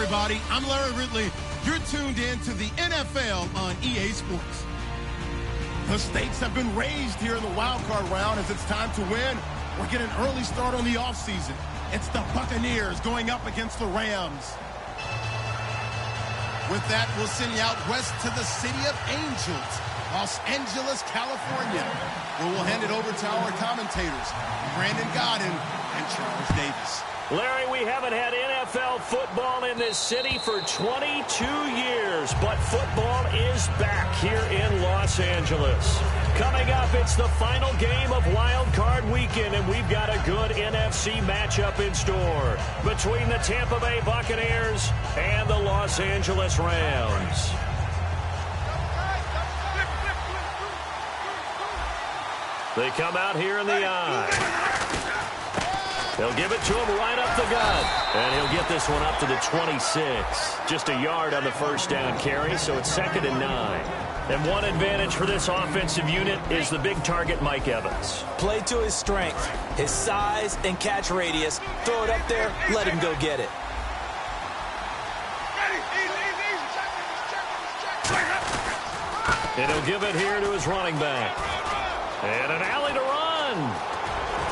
everybody. I'm Larry Ridley. You're tuned in to the NFL on EA Sports. The stakes have been raised here in the wild card round as it's time to win or get an early start on the offseason. It's the Buccaneers going up against the Rams. With that, we'll send you out west to the City of Angels, Los Angeles, California, where we'll hand it over to our commentators, Brandon Godden and Charles Davis. Larry, we haven't had NFL football in this city for 22 years, but football is back here in Los Angeles. Coming up, it's the final game of Wild Card Weekend, and we've got a good NFC matchup in store between the Tampa Bay Buccaneers and the Los Angeles Rams. They come out here in the eye. They'll give it to him right up the gut. And he'll get this one up to the 26. Just a yard on the first down carry, so it's 2nd and 9. And one advantage for this offensive unit is the big target, Mike Evans. Play to his strength, his size and catch radius. Throw it up there, let him go get it. And he'll give it here to his running back. And an alley to run.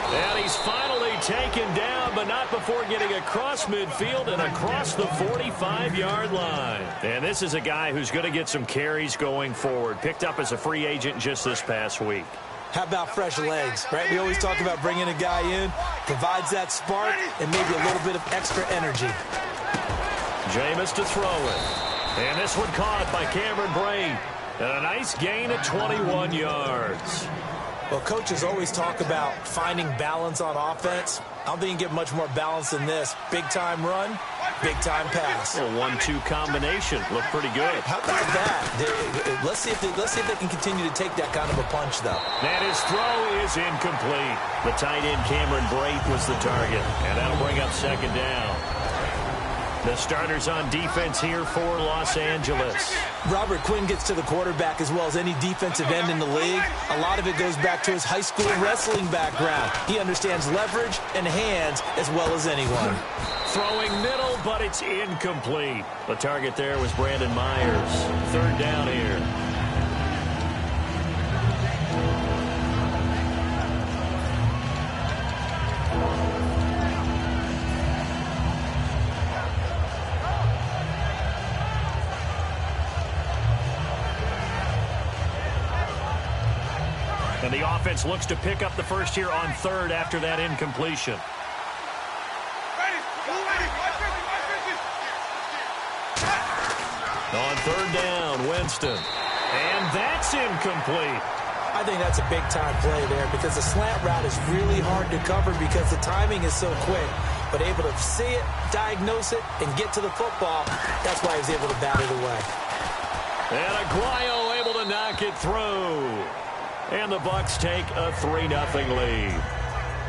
And he's finally taken down, but not before getting across midfield and across the 45-yard line. And this is a guy who's going to get some carries going forward. Picked up as a free agent just this past week. How about fresh legs, right? We always talk about bringing a guy in, provides that spark and maybe a little bit of extra energy. Jameis to throw it. And this one caught by Cameron Brate. And a nice gain of 21 yards. Well, coaches always talk about finding balance on offense. I don't think you can get much more balance than this. Big-time run, big-time pass. A 1-2 combination. Looked pretty good. How about that? Let's see if they can continue to take that kind of a punch, though. And his throw is incomplete. The tight end, Cameron Brate, was the target. And that'll bring up 2nd down. The starters on defense here for Los Angeles. Robert Quinn gets to the quarterback as well as any defensive end in the league. A lot of it goes back to his high school wrestling background. He understands leverage and hands as well as anyone. Throwing middle, but it's incomplete. The target there was Brandon Myers. 3rd down here. And the offense looks to pick up the first here on 3rd after that incompletion. On 3rd down, Winston. And that's incomplete. I think that's a big-time play there because the slant route is really hard to cover because the timing is so quick. But able to see it, diagnose it, and get to the football, that's why he was able to bat it away. And Aguayo able to knock it through. And the Bucs take a 3-0 lead.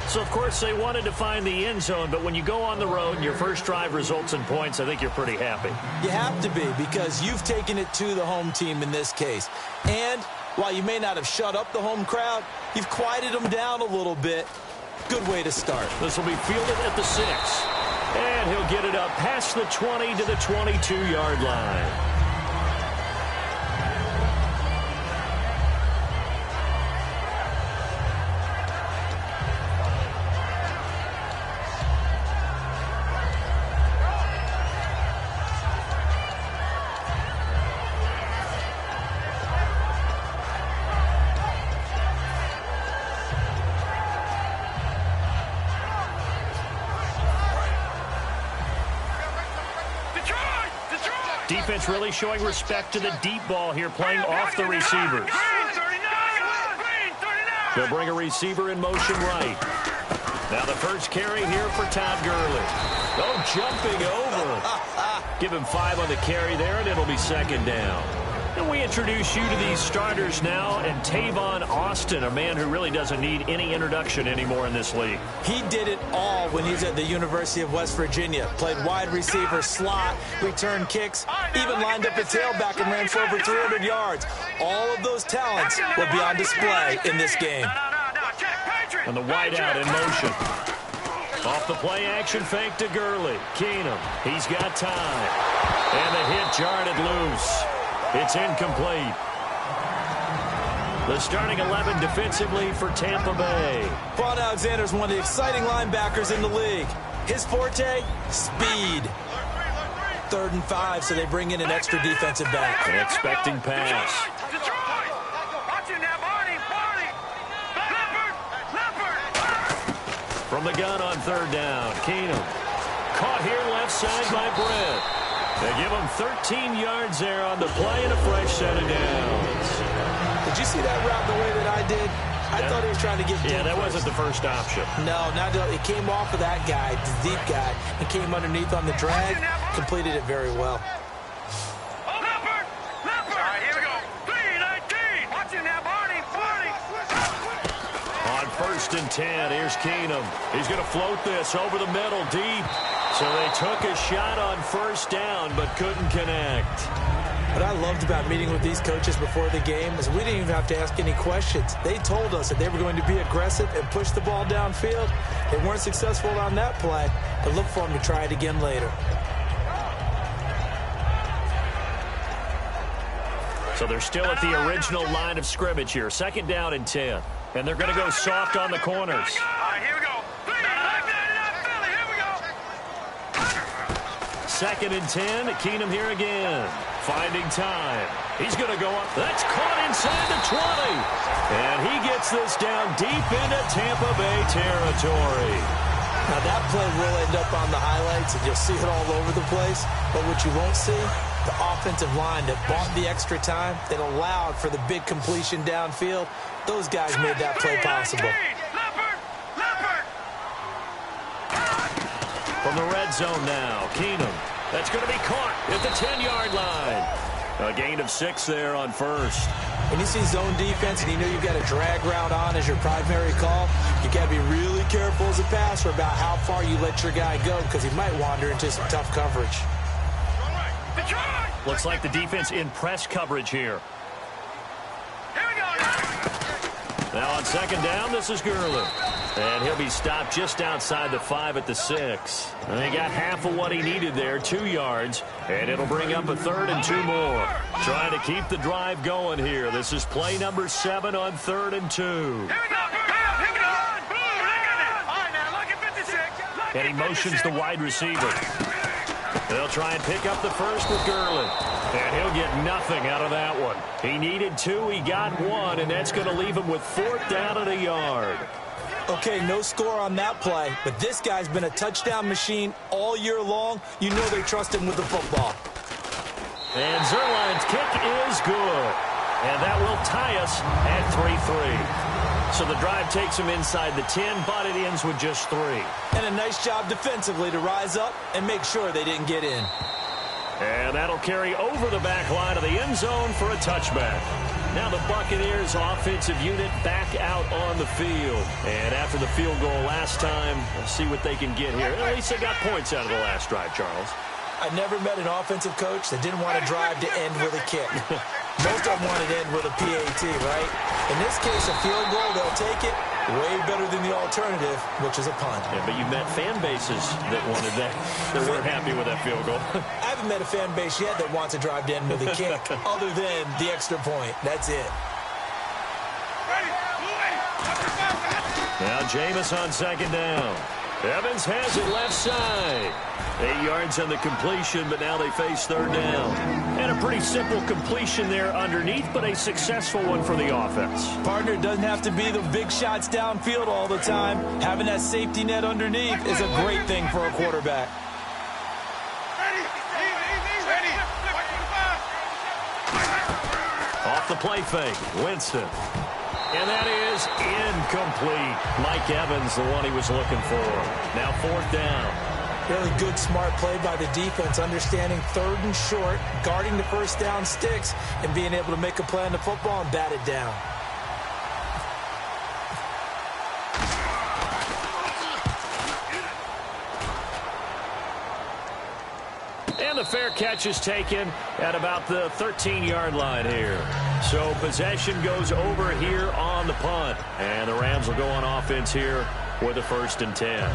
So, of course, they wanted to find the end zone, but when you go on the road and your first drive results in points, I think you're pretty happy. You have to be because you've taken it to the home team in this case. And while you may not have shut up the home crowd, you've quieted them down a little bit. Good way to start. This will be fielded at the 6. And he'll get it up past the 20 to the 22-yard line. Defense really showing respect to the deep ball here, playing off the receivers. They'll bring a receiver in motion right. Now the first carry here for Todd Gurley. Oh, jumping over. Give him 5 on the carry there, and it'll be 2nd down. And we introduce you to these starters now, and Tavon Austin, a man who really doesn't need any introduction anymore in this league. He did it all when he was at the University of West Virginia. Played wide receiver, slot, returned kicks, even lined up a tailback and ran for over 300 yards. All of those talents will be on display in this game. And the wide out in motion. Off the play action fake to Gurley. Keenum, he's got time. And the hit jarred it loose. It's incomplete. The starting 11 defensively for Tampa Bay. Vaughn Alexander's one of the exciting linebackers in the league. His forte, speed. 3rd and 5, so they bring in an extra defensive back. An expecting pass. From the gun on 3rd down, Keenum. Caught here left side by Brett. They give him 13 yards there on the play and a fresh set of downs. Did you see that route the way that I did? I thought he was trying to get deep. Yeah, that wasn't the first option. No, it came off of that guy, the deep guy. It came underneath on the drag, completed it very well. All right, here we go. 3-19. Watching that, Barney. On 1st and 10, here's Keenum. He's going to float this over the middle deep. So they took a shot on 1st down, but couldn't connect. What I loved about meeting with these coaches before the game is we didn't even have to ask any questions. They told us that they were going to be aggressive and push the ball downfield. They weren't successful on that play, but look for them to try it again later. So they're still at the original line of scrimmage here. 2nd down and 10. And they're going to go soft on the corners. All right, here we go. 2nd and 10. Keenum here again. Finding time. He's going to go up. That's caught inside the 20. And he gets this down deep into Tampa Bay territory. Now that play will end up on the highlights, and you'll see it all over the place. But what you won't see, the offensive line that bought the extra time, that allowed for the big completion downfield, those guys made that play possible. From the red zone now, Keenum. That's going to be caught at the 10-yard line. A gain of 6 there on 1st. When you see zone defense and you know you've got a drag route on as your primary call, you got to be really careful as a passer about how far you let your guy go because he might wander into some tough coverage. Looks like the defense in press coverage here. Now on 2nd down, this is Gurley. And he'll be stopped just outside the 5 at the 6. And he got half of what he needed there, 2 yards. And it'll bring up a 3rd and 2 more. Trying to keep the drive going here. This is play number 7 on 3rd and 2. And he motions the wide receiver. They'll try and pick up the 1st with Gurley. And he'll get nothing out of that one. He needed 2, he got 1, and that's going to leave him with 4th down and a yard. Okay, no score on that play, but this guy's been a touchdown machine all year long. You know they trust him with the football. And Zerline's kick is good. And that will tie us at 3-3. So the drive takes him inside the 10, but it ends with just 3. And a nice job defensively to rise up and make sure they didn't get in. And that'll carry over the back line of the end zone for a touchback. Now the Buccaneers offensive unit back out on the field. And after the field goal last time, let's see what they can get here. At least they got points out of the last drive, Charles. I never met an offensive coach that didn't want to drive to end with a kick. Most of them wanted to end with a PAT, right? In this case, a field goal, they'll take it. Way better than the alternative, which is a punt. Yeah, but you met fan bases that wanted that. They weren't happy with that field goal. I haven't met a fan base yet that wants to drive to end with a kick, other than the extra point. That's it. Now Jameis on 2nd down. Evans has it left side. 8 yards on the completion, but now they face 3rd down. And a pretty simple completion there underneath, but a successful one for the offense. Partner, doesn't have to be the big shots downfield all the time. Having that safety net underneath is a great thing for a quarterback. Off the play fake, Winston. And that is incomplete. Mike Evans, the one he was looking for. Now 4th down. Really good, smart play by the defense, understanding 3rd and short, guarding the 1st down sticks, and being able to make a play on the football and bat it down. And the fair catch is taken at about the 13-yard line here. So possession goes over here on the punt. And the Rams will go on offense here with a 1st and 10.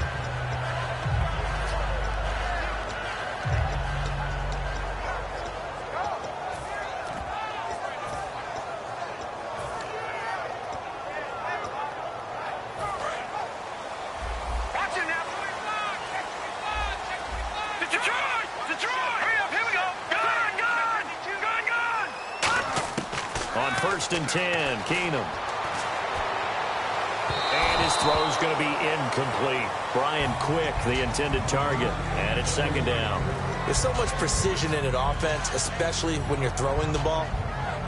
Detroit! Detroit! Hurry up, here we go! Gone! On 1st and 10, Keenum. And his throw's going to be incomplete. Brian Quick, the intended target. And it's 2nd down. There's so much precision in an offense, especially when you're throwing the ball.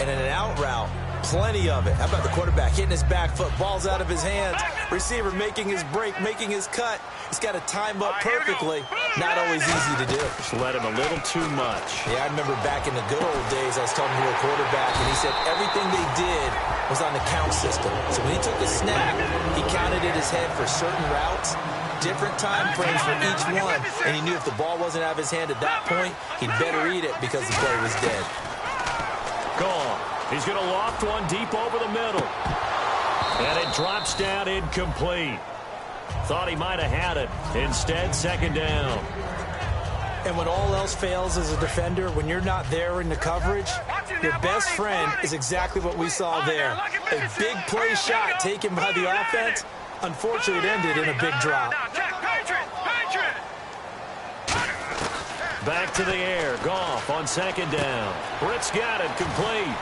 And in an out route, plenty of it. How about the quarterback hitting his back foot, ball's out of his hands, receiver making his break, making his cut. He's got to time up perfectly. Not always easy to do. Just let him a little too much. Yeah, I remember back in the good old days, I was talking to a quarterback, and he said everything they did was on the count system. So when he took a snap, he counted in his head for certain routes, different time frames for each one, and he knew if the ball wasn't out of his hand at that point, he'd better eat it because the play was dead. Gone. He's going to loft one deep over the middle. And it drops down incomplete. Thought he might have had it. Instead, 2nd down. And when all else fails as a defender, when you're not there in the coverage, your best friend is exactly what we saw there. A big play shot taken by the offense. Unfortunately, it ended in a big drop. Back to the air. Goff on 2nd down. Britt's got it complete.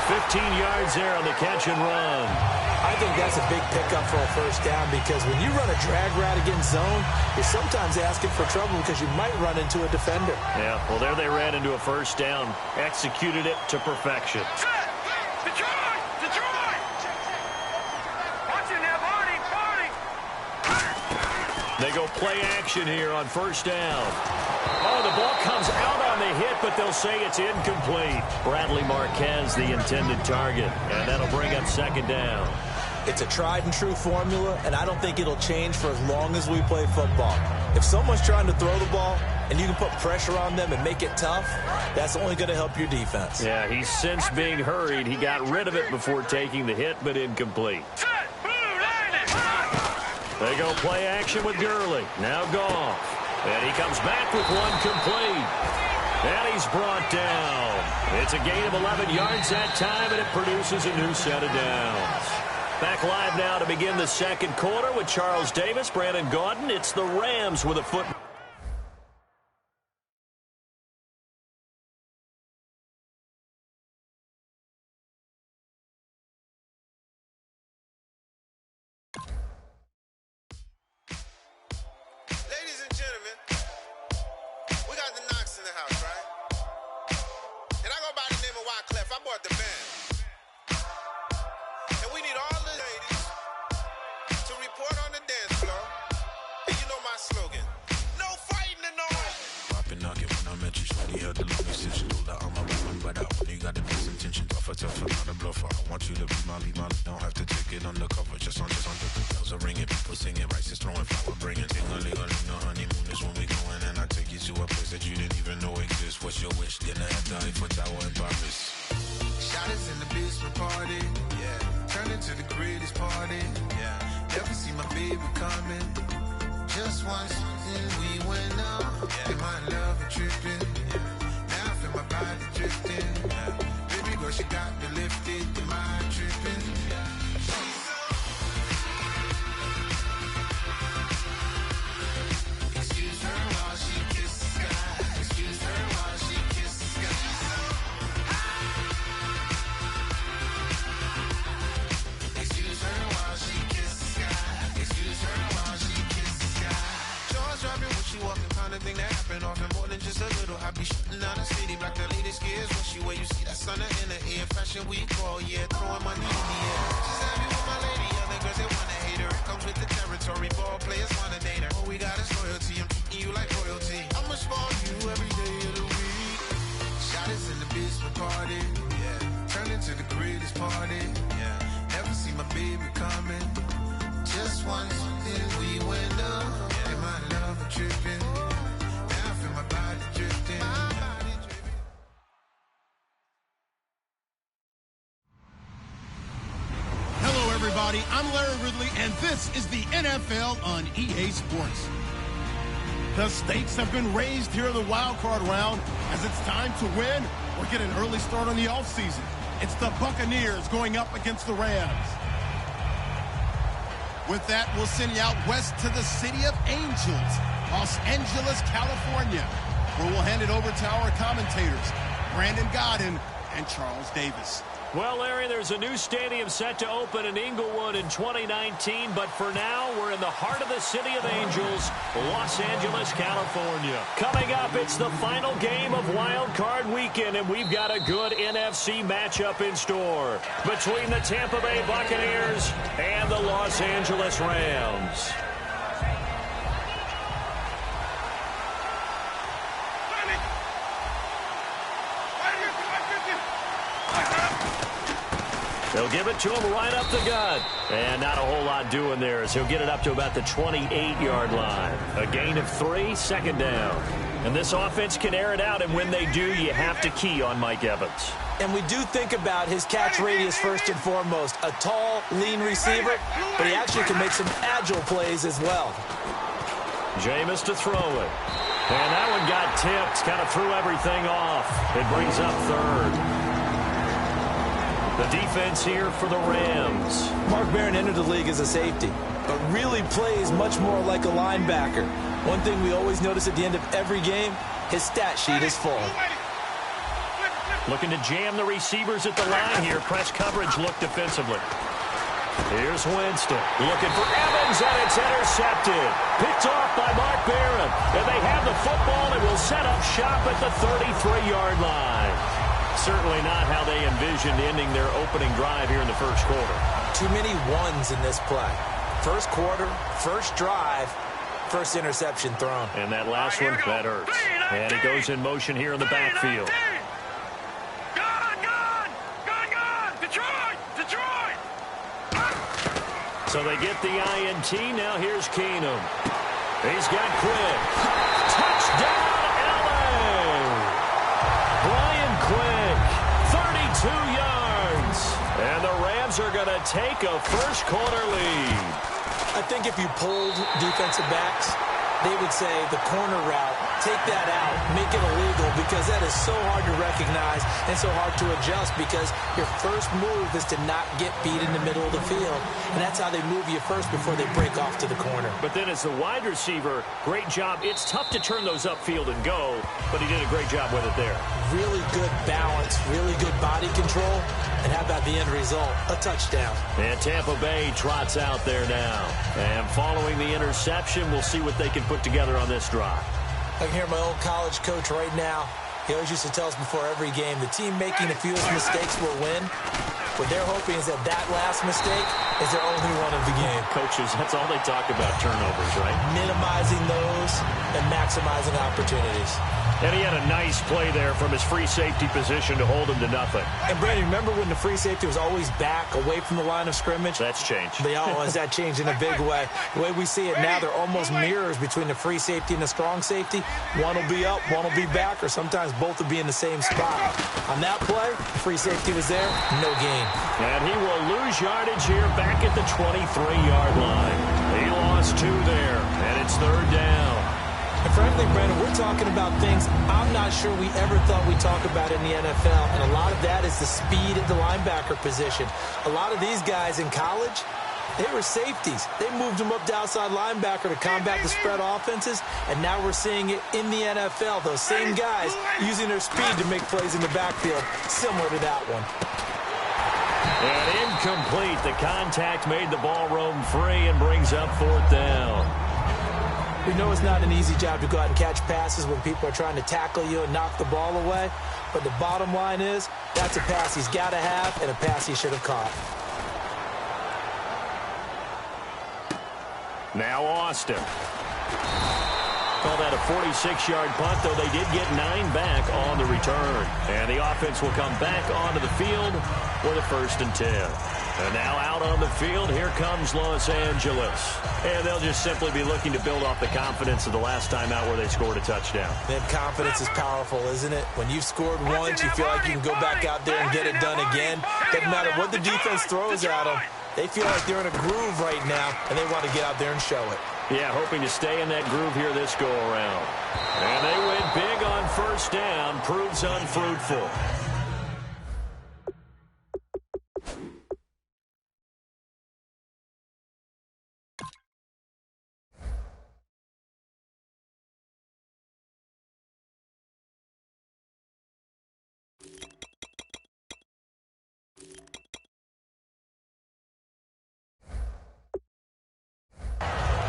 15 yards there on the catch and run. I think that's a big pickup for a 1st down because when you run a drag route against zone, you're sometimes asking for trouble because you might run into a defender. Yeah, well, there they ran into a 1st down. Executed it to perfection. Detroit! Detroit! Watching that party! They go play action here on 1st down. Oh, the ball comes out on the hit, but they'll say it's incomplete. Bradley Marquez, the intended target, and that'll bring up 2nd down. It's a tried-and-true formula, and I don't think it'll change for as long as we play football. If someone's trying to throw the ball and you can put pressure on them and make it tough, that's only going to help your defense. Yeah, he's since being hurried. He got rid of it before taking the hit, but incomplete. They go play action with Gurley. Now Goff. And he comes back with one complete. And he's brought down. It's a gain of 11 yards that time, and it produces a new set of downs. Back live now to begin the 2nd quarter with Charles Davis, Brandon Gaudin. It's the Rams with a foot. Ladies and gentlemen, we got the Knox in the house, right? And I go by the name of Wyclef. I bought the band. And we need all the ladies to report on the dance floor. And you know my slogan, no fighting in no Poppin' nugget when I met you, shorty had the long extension. Told her I'm a woman, but I only got the best intention. Tougher, not a bluffer. I want you to be my lead, don't have to take it undercover. Just on the bells are ringing, people singing, rice is throwing, flower bringing. Ding-a-ling-a-ling, the honeymoon is when we going, and I take you to a place that you didn't even know exists. What's your wish? Dinner at the Eiffel Tower in Paris. Shot us in the basement party, yeah. Turn into the greatest party, yeah. Never see my baby coming. Just once, and we went up. Yeah. My love a tripping, yeah. Now I feel my body drifting, yeah. Baby girl, she got me lifted, the mind tripping, yeah. Excuse her while she kisses the sky. Excuse her while she kisses the sky. Excuse her while she kisses the sky. Excuse her while she kisses the sky. Jaws dropping when she walking, kind of thing that happen often. More than just a little. I be shooting down the city, black the latest gears. When she wear, you see that sun in the air. Fashion week all year, throwing money in the air. She's happy with my lady, other girls they wanna hate her. It comes with the territory, ball players wanna date her. All we got is loyalty, I'm treating you like royalty. I'ma spoil you every day of the week. Shot us in the basement party, yeah. Turn into the greatest party, yeah. Never see my baby coming. Just once, then we went up. Yeah. And my love a tripping. Now I feel my body drifting. Hello, everybody. I'm Larry Ridley, and this is the NFL on EA Sports. The stakes have been raised here in the wild card round as it's time to win or get an early start on the offseason. It's the Buccaneers going up against the Rams. With that, we'll send you out west to the City of Angels, Los Angeles, California, where we'll hand it over to our commentators, Brandon Godden and Charles Davis. Well, Larry, there's a new stadium set to open in Inglewood in 2019, but for now, we're in the heart of the City of Angels, Los Angeles, California. Coming up, it's the final game of Wild Card Weekend, and we've got a good NFC matchup in store between the Tampa Bay Buccaneers and the Los Angeles Rams. They'll give it to him right up the gut. And not a whole lot doing there as he'll get it up to about the 28-yard line. A gain of 3, second down. And this offense can air it out, and when they do, you have to key on Mike Evans. And we do think about his catch radius first and foremost. A tall, lean receiver, but he actually can make some agile plays as well. Jameis to throw it. And that one got tipped, kind of threw everything off. It brings up third. The defense here for the Rams. Mark Barron entered the league as a safety, but really plays much more like a linebacker. One thing we always notice at the end of every game, his stat sheet is full. Looking to jam the receivers at the line here. Press coverage look defensively. Here's Winston. Looking for Evans, and it's intercepted. Picked off by Mark Barron. And they have the football and will set up shop at the 33-yard line. Certainly not how they envisioned ending their opening drive here in the first quarter. Too many ones in this play. First quarter, first drive, first interception thrown. And that last one, that hurts. And he goes in motion here in the backfield. Detroit! So they get the INT. Now here's Keenum. He's got Quick. Touchdown, LA! Brian Quick, 32 yards. And the Rams are going to take a first quarter lead. I think if you polled defensive backs, they would say the corner route, take that out, make it illegal, because that is so hard to recognize and so hard to adjust, because your first move is to not get beat in the middle of the field. And that's how they move you first before they break off to the corner. But then as the wide receiver, great job. It's tough to turn those upfield and go, but he did a great job with it there. Really good balance, really good body control. And how about the end result? A touchdown. And Tampa Bay trots out there now. And following the interception, we'll see what they can put together on this drive. I can hear my old college coach right now. He always used to tell us before every game, the team making the fewest mistakes will win. What they're hoping is that that last mistake is their only one of the game. Coaches, that's all they talk about, turnovers, right? Minimizing those and maximizing opportunities. And he had a nice play there from his free safety position to hold him to nothing. And, Brandon, remember when the free safety was always back, away from the line of scrimmage? That's changed. Has that changed in a big way? The way we see it now, they're almost mirrors between the free safety and the strong safety. One will be up, one will be back, or sometimes both will be in the same spot. On that play, free safety was there, no gain. And he will lose yardage here back at the 23-yard line. He lost 2 there, and it's third down. And frankly, Brandon, we're talking about things I'm not sure we ever thought we'd talk about in the NFL. And a lot of that is the speed at the linebacker position. A lot of these guys in college, they were safeties. They moved them up to outside linebacker to combat the spread offenses. And now we're seeing it in the NFL. Those same guys using their speed to make plays in the backfield, similar to that one. And incomplete. The contact made the ball roam free and brings up fourth down. We know it's not an easy job to go out and catch passes when people are trying to tackle you and knock the ball away. But the bottom line is, that's a pass he's got to have and a pass he should have caught. Now Austin. Call that a 46-yard punt, though they did get 9 back on the return. And the offense will come back onto the field for the 1st and 10. And now out on the field, here comes Los Angeles. And they'll just simply be looking to build off the confidence of the last time out where they scored a touchdown. Then confidence is powerful, isn't it? When you've scored once, you feel like you can go back out there and get it done again. Doesn't matter what the defense throws at them. They feel like they're in a groove right now, and they want to get out there and show it. Yeah, hoping to stay in that groove here this go-around. And they win big on first down, proves unfruitful.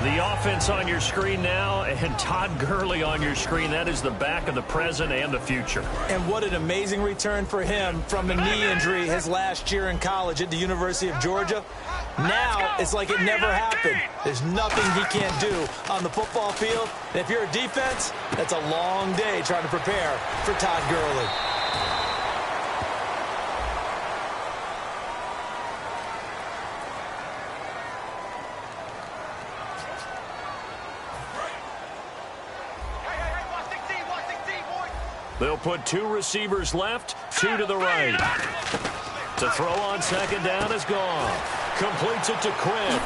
The offense on your screen now, and Todd Gurley on your screen. That is the back of the present and the future. And what an amazing return for him from a knee injury his last year in college at the University of Georgia. Now it's like it never happened. There's nothing he can't do on the football field. And if you're a defense, that's a long day trying to prepare for Todd Gurley. They'll put 2 receivers left, 2 to the right. To throw on second down is gone. Completes it to Quinn.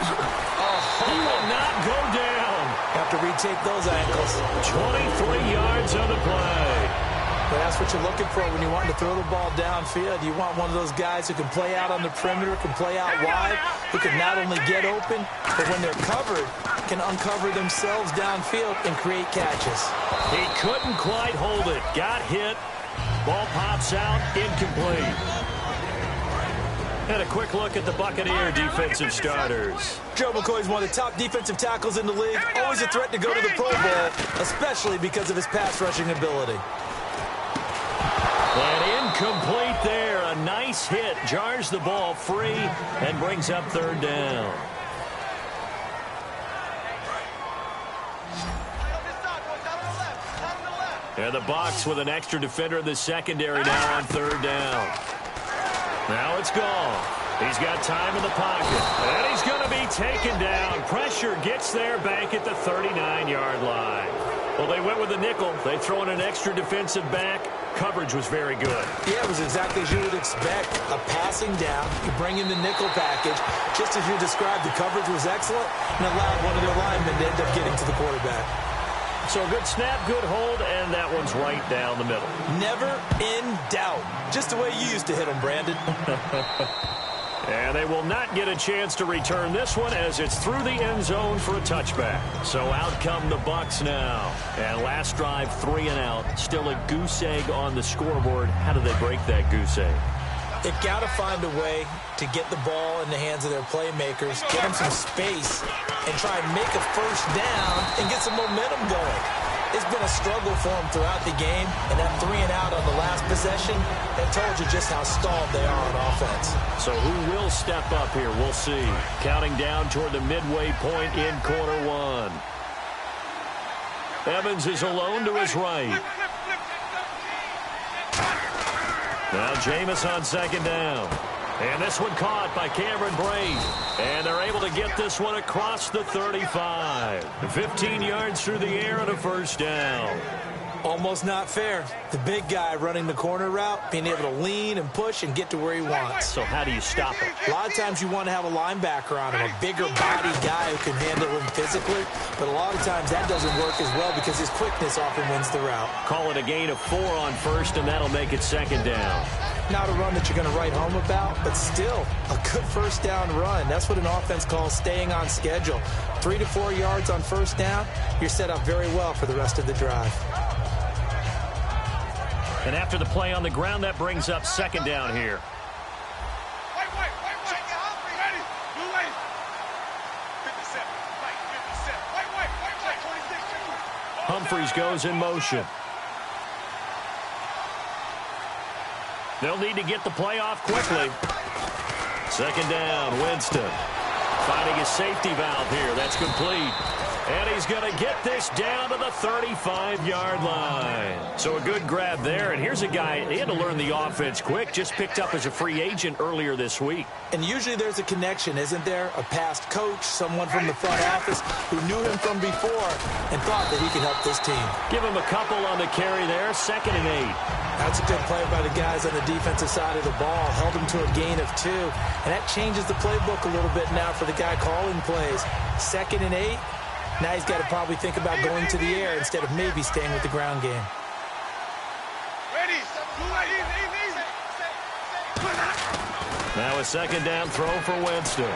He will not go down. Have to retake those ankles. 23 yards on the play. But that's what you're looking for when you want to throw the ball downfield. You want one of those guys who can play out on the perimeter, can play out wide, who can not only get open, but when they're covered, can uncover themselves downfield and create catches. He couldn't quite hold it. Got hit. Ball pops out. Incomplete. And a quick look at the Buccaneer defensive starters. Joe McCoy's one of the top defensive tackles in the league. Always a threat to go to the Pro Bowl, especially because of his pass rushing ability. And incomplete there. A nice hit. Jars the ball free and brings up third down. And the Bucs with an extra defender in the secondary now on third down. Now it's gone. He's got time in the pocket. And he's going to be taken down. Pressure gets there back at the 39-yard line. Well, they went with a nickel. They throw in an extra defensive back. Coverage was very good. Yeah, it was exactly as you would expect. A passing down. You bring in the nickel package. Just as you described, the coverage was excellent and allowed one of their linemen to end up getting to the quarterback. So a good snap, good hold, and that one's right down the middle. Never in doubt. Just the way you used to hit them, Brandon. And they will not get a chance to return this one as it's through the end zone for a touchback. So out come the Bucs now. And last drive, 3 and out. Still a goose egg on the scoreboard. How do they break that goose egg? They've got to find a way to get the ball in the hands of their playmakers, get them some space, and try and make a first down and get some momentum going. It's been a struggle for them throughout the game, and that 3 and out on the last possession, that told you just how stalled they are on offense. So who will step up here? We'll see. Counting down toward the midway point in quarter one. Evans is alone to his right. Now Jameis on second down. And this one caught by Cameron Brate. And they're able to get this one across the 35. 15 yards through the air and a first down. Almost not fair. The big guy running the corner route, being able to lean and push and get to where he wants. So how do you stop him? A lot of times you want to have a linebacker on him, a bigger body guy who can handle him physically. But a lot of times that doesn't work as well because his quickness often wins the route. Call it a gain of 4 on first, and that'll make it second down. Not a run that you're going to write home about, but still a good first down run. That's what an offense calls staying on schedule. 3 to 4 yards on first down, you're set up very well for the rest of the drive. And after the play on the ground, that brings up second down here. Humphreys goes in motion. They'll need to get the play off quickly. Second down, Winston. Finding a safety valve here. That's complete. And he's going to get this down to the 35-yard line. So a good grab there. And here's a guy, he had to learn the offense quick, just picked up as a free agent earlier this week. And usually there's a connection, isn't there? A past coach, someone from the front office who knew him from before and thought that he could help this team. Give him a couple on the carry there, 2nd and 8. That's a good play by the guys on the defensive side of the ball. Held him to a gain of 2. And that changes the playbook a little bit now for the guy calling plays. 2nd and 8. Now he's got to probably think about going to the air instead of maybe staying with the ground game. Now a second down throw for Winston.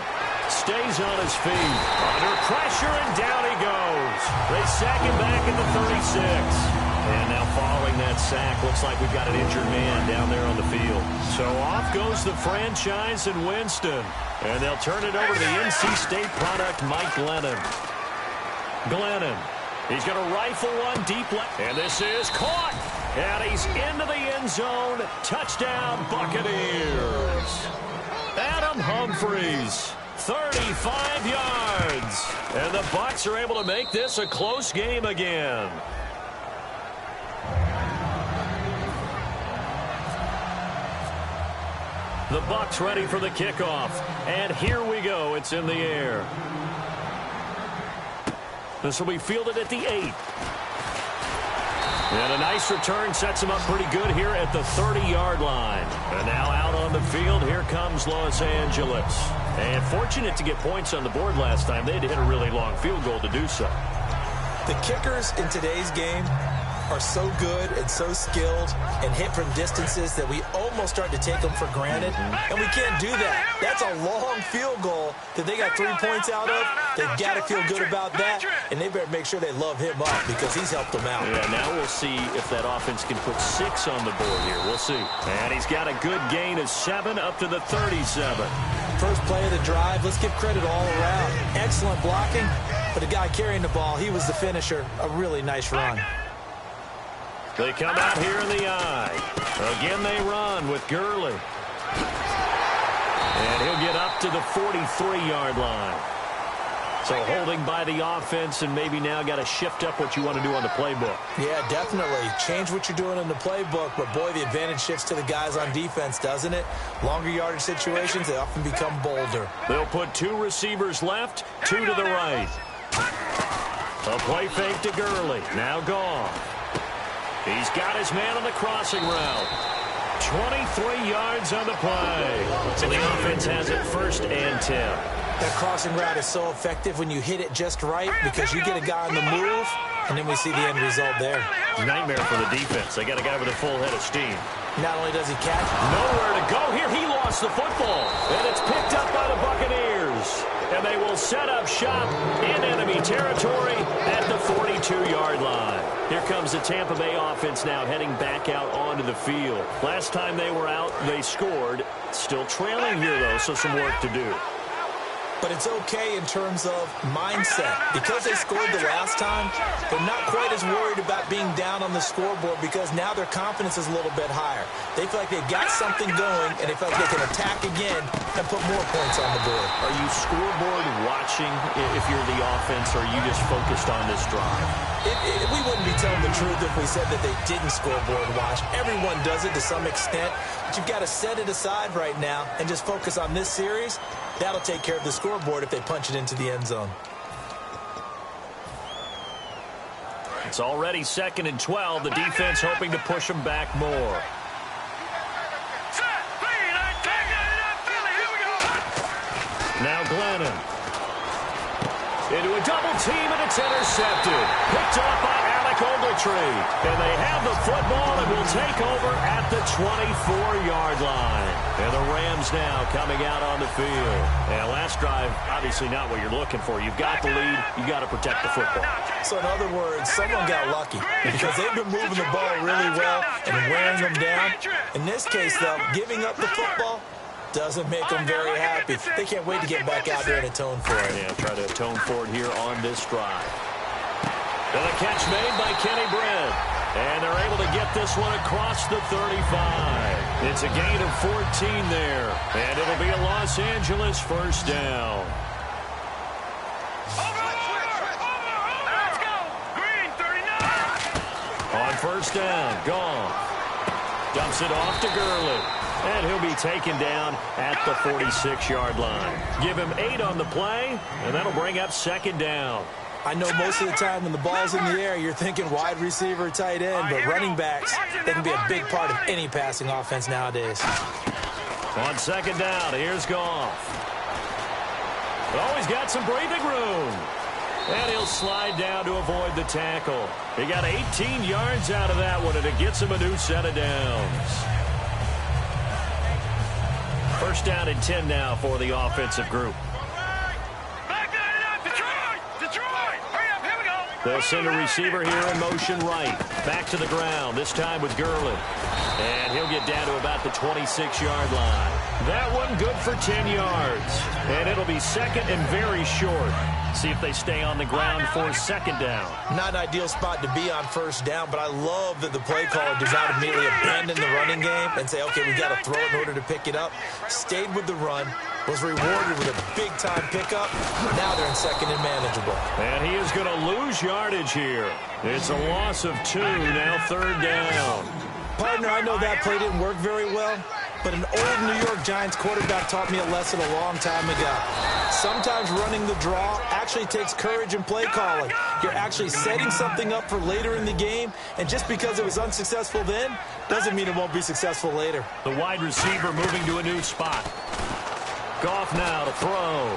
Stays on his feet. Under pressure, and down he goes. They sack him back at the 36. And now following that sack, looks like we've got an injured man down there on the field. So off goes the franchise and Winston. And they'll turn it over to the NC State product, Mike Lennon. Glennon. He's going to rifle one deep left. And this is caught. And he's into the end zone. Touchdown, Buccaneers. Adam Humphries, 35 yards. And the Bucs are able to make this a close game again. The Bucs ready for the kickoff. And here we go. It's in the air. This will be fielded at the 8. And a nice return sets him up pretty good here at the 30-yard line. And now out on the field, here comes Los Angeles. And fortunate to get points on the board last time. They had to hit a really long field goal to do so. The kickers in today's game are so good and so skilled and hit from distances that we almost start to take them for granted. And we can't do that. That's a long field goal that they got 3 points out of. They've got to feel good about that, and they better make sure they love him up because he's helped them out. Yeah, now we'll see if that offense can put 6 on the board here. We'll see. And he's got a good gain of 7 up to the 37. First play of the drive, let's give credit all around. Excellent blocking, but the guy carrying the ball, he was the finisher. A really nice run. They come out here in the eye. Again, they run with Gurley. And he'll get up to the 43-yard line. So holding by the offense, and maybe now got to shift up what you want to do on the playbook. Yeah, definitely. Change what you're doing in the playbook, but boy, the advantage shifts to the guys on defense, doesn't it? Longer yardage situations, they often become bolder. They'll put 2 receivers left, 2 to the right. A play fake to Gurley. Now Goff. He's got his man on the crossing route. 23 yards on the play. So the offense has it 1st and 10. That crossing route is so effective when you hit it just right because you get a guy on the move, and then we see the end result there. Nightmare for the defense. They got a guy with a full head of steam. Not only does he catch, nowhere to go here. He lost the football, and it's picked up by the Buccaneers. And they will set up shop in enemy territory at the 42-yard line. Here comes the Tampa Bay offense now heading back out onto the field. Last time they were out, they scored. Still trailing here, though, so some work to do. But it's okay in terms of mindset. Because they scored the last time, they're not quite as worried about being down on the scoreboard because now their confidence is a little bit higher. They feel like they've got something going, and they feel like they can attack again and put more points on the board. Are you scoreboard watching if you're the offense, or are you just focused on this drive? We wouldn't be telling the truth if we said that they didn't scoreboard watch. Everyone does it to some extent, but you've got to set it aside right now and just focus on this series. That'll take care of the scoreboard if they punch it into the end zone. It's already 2nd and 12. The defense hoping to push them back more. Now Glennon. Into a double team, and it's intercepted. Picked up by Alec Ogletree. And they have the football and will take over at the 24-yard line. And the Rams now coming out on the field. And last drive, obviously not what you're looking for. You've got the lead. You've got to protect the football. So in other words, someone got lucky because they've been moving the ball really well and wearing them down. In this case, though, giving up the football doesn't make them very happy. They can't wait to get back out there and atone for it. Yeah, try to atone for it here on this drive. And a catch made by Kenny Brent. And they're able to get this one across the 35. It's a gain of 14 there. And it'll be a Los Angeles 1st down. Let's go. Green, 39. On 1st down, Goff dumps it off to Gurley. And he'll be taken down at the 46-yard line. Give him 8 on the play, and that'll bring up 2nd down. I know most of the time when the ball's in the air, you're thinking wide receiver, tight end, but running backs, they can be a big part of any passing offense nowadays. On 2nd down, here's Goff. Oh, he's got some breathing room. And he'll slide down to avoid the tackle. He got 18 yards out of that one, and it gets him a new set of downs. 1st down and 10 now for the offensive group. Detroit! Hurry up, here we go. They'll send a receiver here in motion right. Back to the ground, this time with Gurley. And he'll get down to about the 26-yard line. That one good for 10 yards. And it'll be second and very short. See if they stay on the ground for second down. Not an ideal spot to be on first down, but I love that the play caller does not immediately abandon the running game and say, okay, we got to throw it in order to pick it up. Stayed with the run, was rewarded with a big-time pickup. Now they're in second and manageable. And he is going to lose yardage here. It's a loss of 2, now third down. Partner, I know that play didn't work very well, but an old New York Giants quarterback taught me a lesson a long time ago. Sometimes running the draw actually takes courage in play calling. You're actually setting something up for later in the game, and just because it was unsuccessful then doesn't mean it won't be successful later. The wide receiver moving to a new spot. Goff now to throw.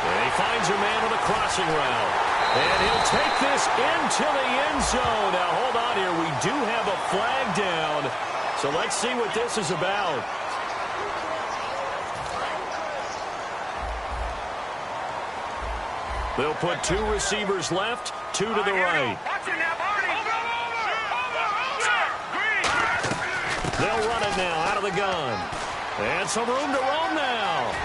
And he finds a man on the crossing route. And he'll take this into the end zone. Now, hold on here. We do have a flag down. So let's see what this is about. They'll put 2 receivers left, 2 to the right. They'll run it now out of the gun. And some room to roam now.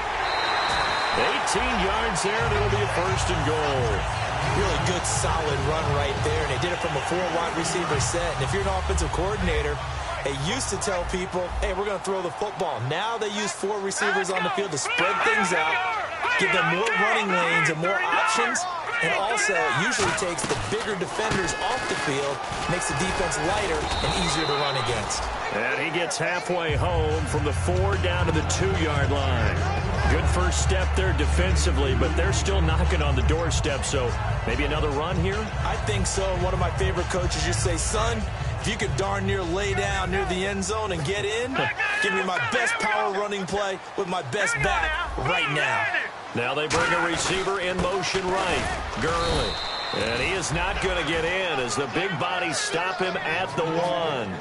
18 yards there, and it'll be a first and goal. Really good, solid run right there, and they did it from a 4-wide receiver set. And if you're an offensive coordinator, they used to tell people, hey, we're going to throw the football. Now they use 4 receivers on the field to spread things out, give them more running lanes and more options, and also it usually takes the bigger defenders off the field, makes the defense lighter and easier to run against. And he gets halfway home from the 4 down to the 2-yard line. Good first step there defensively, but they're still knocking on the doorstep, so maybe another run here? I think so. One of my favorite coaches used to say, son, if you could darn near lay down near the end zone and get in, give me my best power running play with my best back right now. Now they bring a receiver in motion right. Gurley. And he is not going to get in as the big bodies stop him at the 1.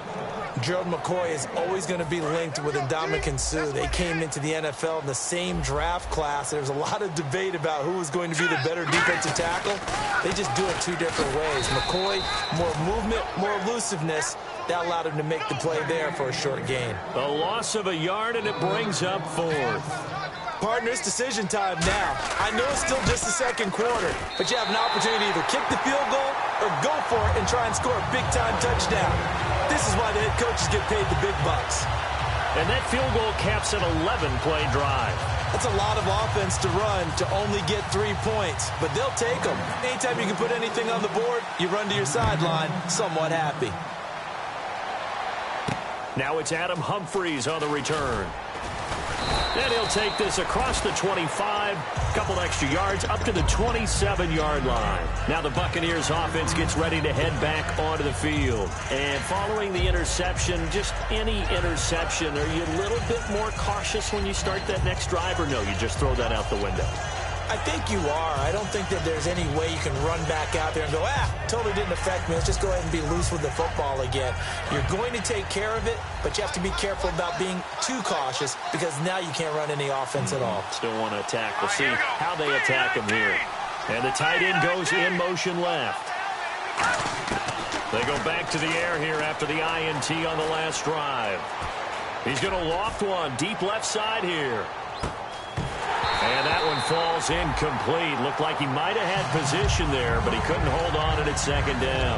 Gerald McCoy is always going to be linked with Ndamukong Suh. They came into the NFL in the same draft class. There's a lot of debate about who was going to be the better defensive tackle. They just do it 2 different ways. McCoy, more movement, more elusiveness. That allowed him to make the play there for a short gain. A loss of a yard, and it brings up 4th. Partner, it's decision time now. I know it's still just the second quarter, but you have an opportunity to either kick the field goal or go for it and try and score a big-time touchdown. This is why the head coaches get paid the big bucks. And that field goal caps an 11-play drive. That's a lot of offense to run to only get 3 points, but they'll take them. Anytime you can put anything on the board, you run to your sideline somewhat happy. Now it's Adam Humphries on the return. And he'll take this across the 25, couple extra yards, up to the 27-yard line. Now the Buccaneers offense gets ready to head back onto the field. And following the interception, just any interception, are you a little bit more cautious when you start that next drive, or no, you just throw that out the window? I think you are. I don't think that there's any way you can run back out there and go, totally didn't affect me. Let's just go ahead and be loose with the football again. You're going to take care of it, but you have to be careful about being too cautious because now you can't run any offense at all. Still want to attack. We'll see how they attack him here. And the tight end goes in motion left. They go back to the air here after the INT on the last drive. He's going to loft one deep left side here. And that one falls incomplete. Looked like he might have had position there, but he couldn't hold on at second down.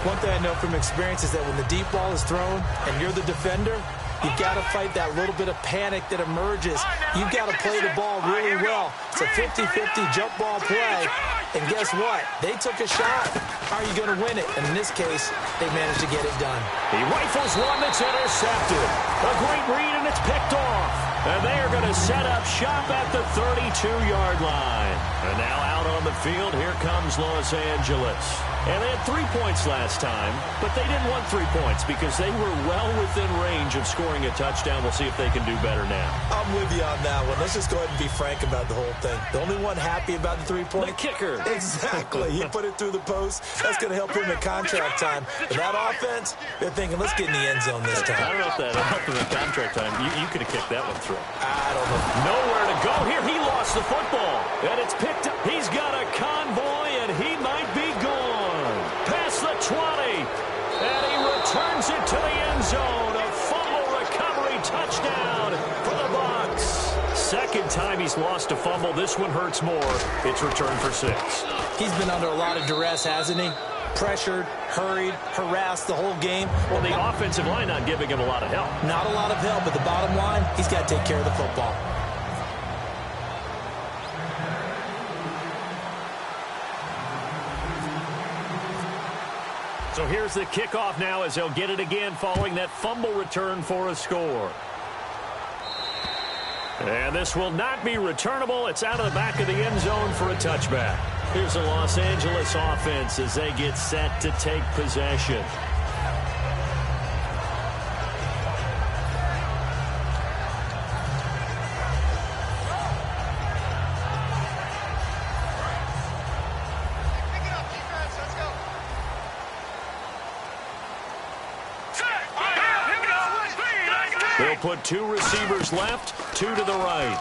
One thing I know from experience is that when the deep ball is thrown and you're the defender, you've got to fight that little bit of panic that emerges. You've got to play the ball really well. It's a 50-50 jump ball play. And guess what? They took a shot. How are you going to win it? And in this case, they managed to get it done. He rifles one that's intercepted. A great read, and it's picked off. And they are going to set up shop at the 32-yard line. And now out on the field, here comes Los Angeles. And they had 3 points last time, but they didn't want 3 points because they were well within range of scoring a touchdown. We'll see if they can do better now. I'm with you on that one. Let's just go ahead and be frank about the whole thing. The only one happy about the 3-point? The kicker. Exactly. He put it through the post. That's going to help him in contract time. But that offense, they're thinking, let's get in the end zone this time. I don't know if that helped him in contract time. You could have kicked that one through. I don't know. Nowhere to go here. He lost the football. And it's picked up. He's got a convoy, and he might be He's lost a fumble. This one hurts more. It's returned for 6. He's been under a lot of duress, hasn't he? Pressured, hurried, harassed the whole game. Well, the offensive line not giving him a lot of help. Not a lot of help, but the bottom line, he's got to take care of the football. So here's the kickoff now as they'll get it again following that fumble return for a score. And this will not be returnable. It's out of the back of the end zone for a touchback. Here's the Los Angeles offense as they get set to take possession. They'll put 2 receivers left, 2 to the right.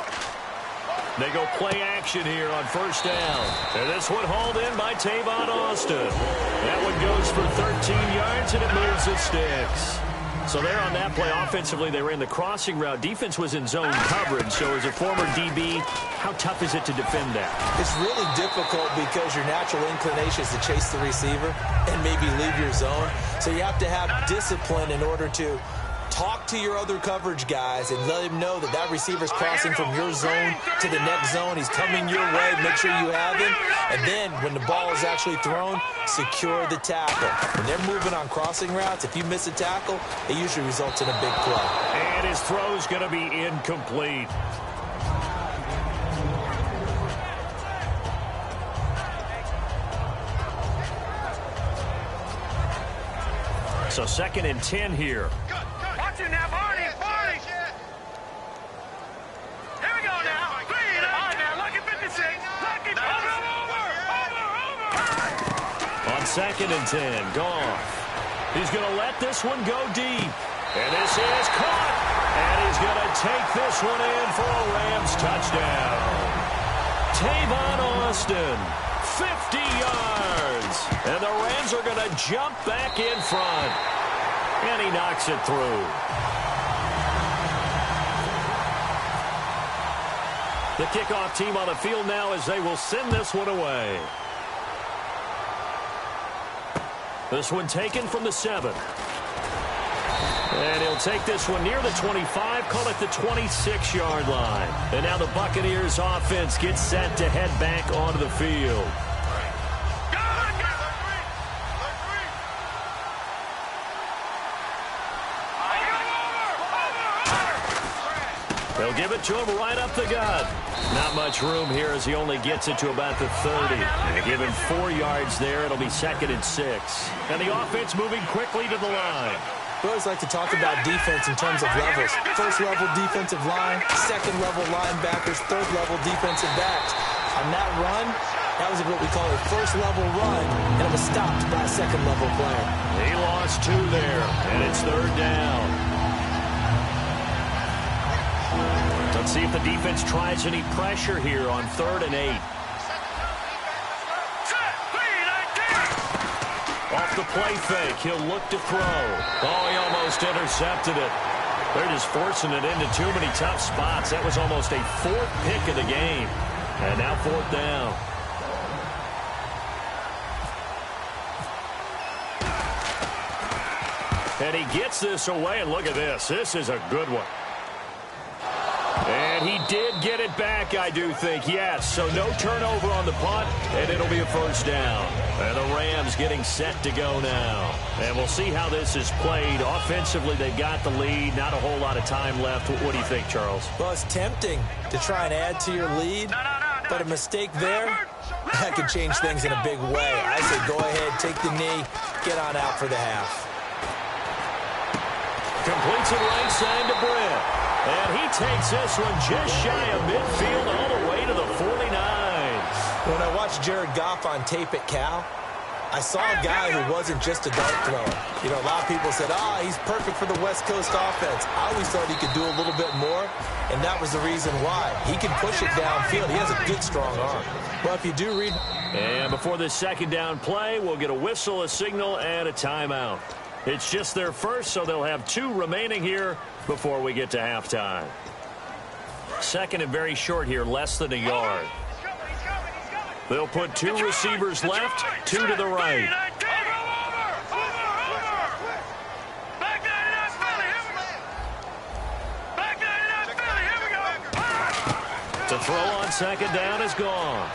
They go play action here on first down. And this one hauled in by Tavon Austin. That one goes for 13 yards, and it moves the sticks. So there on that play, offensively, they ran the crossing route. Defense was in zone coverage. So as a former DB, how tough is it to defend that? It's really difficult because your natural inclination is to chase the receiver and maybe leave your zone. So you have to have discipline in order to talk to your other coverage guys and let him know that that receiver's crossing from your zone to the next zone. He's coming your way. Make sure you have him. And then when the ball is actually thrown, secure the tackle. When they're moving on crossing routes, if you miss a tackle, it usually results in a big play. And his throw's going to be incomplete. So 2nd and 10 here. Watch it now, Barney. Here we go now. 3 and 8. Now, lucky 56. Lucky. Over. On 2nd and 10, Goff. He's going to let this one go deep. And this is caught. And he's going to take this one in for a Rams touchdown. Tavon Austin, 50 yards. And the Rams are going to jump back in front. And he knocks it through. The kickoff team on the field now as they will send this one away. This one taken from the 7. And he'll take this one near the 25, call it the 26-yard line. And now the Buccaneers offense gets set to head back onto the field. They'll give it to him right up the gut. Not much room here as he only gets it to about the 30. And they give him 4 yards there. It'll be 2nd and 6. And the offense moving quickly to the line. We always like to talk about defense in terms of levels. 1st level defensive line, 2nd level linebackers, 3rd level defensive backs. On that run, that was what we call a 1st level run, and it was stopped by a 2nd level player. He lost 2 there, and it's 3rd down. Let's see if the defense tries any pressure here on 3rd and 8. Off the play fake, he'll look to throw. Oh, he almost intercepted it. They're just forcing it into too many tough spots. That was almost a 4th pick of the game. And now 4th down. And he gets this away, and look at this. This is a good one. And he did get it back, I do think, yes. So no turnover on the punt, and it'll be a 1st down. And the Rams getting set to go now. And we'll see how this is played. Offensively, they've got the lead. Not a whole lot of time left. What do you think, Charles? Well, it's tempting to try and add to your lead, but a mistake there, that could change things in a big way. I say go ahead, take the knee, get on out for the half. Completes it right side to Britt. And he takes this one just shy of midfield all the way to the 49. When I watched Jared Goff on tape at Cal, I saw a guy who wasn't just a dart thrower. You know, a lot of people said, he's perfect for the West Coast offense. I always thought he could do a little bit more, and that was the reason why. He can push it downfield. He has a good, strong arm. Well, if you do read... And before this 2nd down play, we'll get a whistle, a signal, and a timeout. It's just their first, so they'll have 2 remaining here before we get to halftime. Second and very short here, less than a yard. They'll put two receivers left, two to the right. To throw on second down is gone.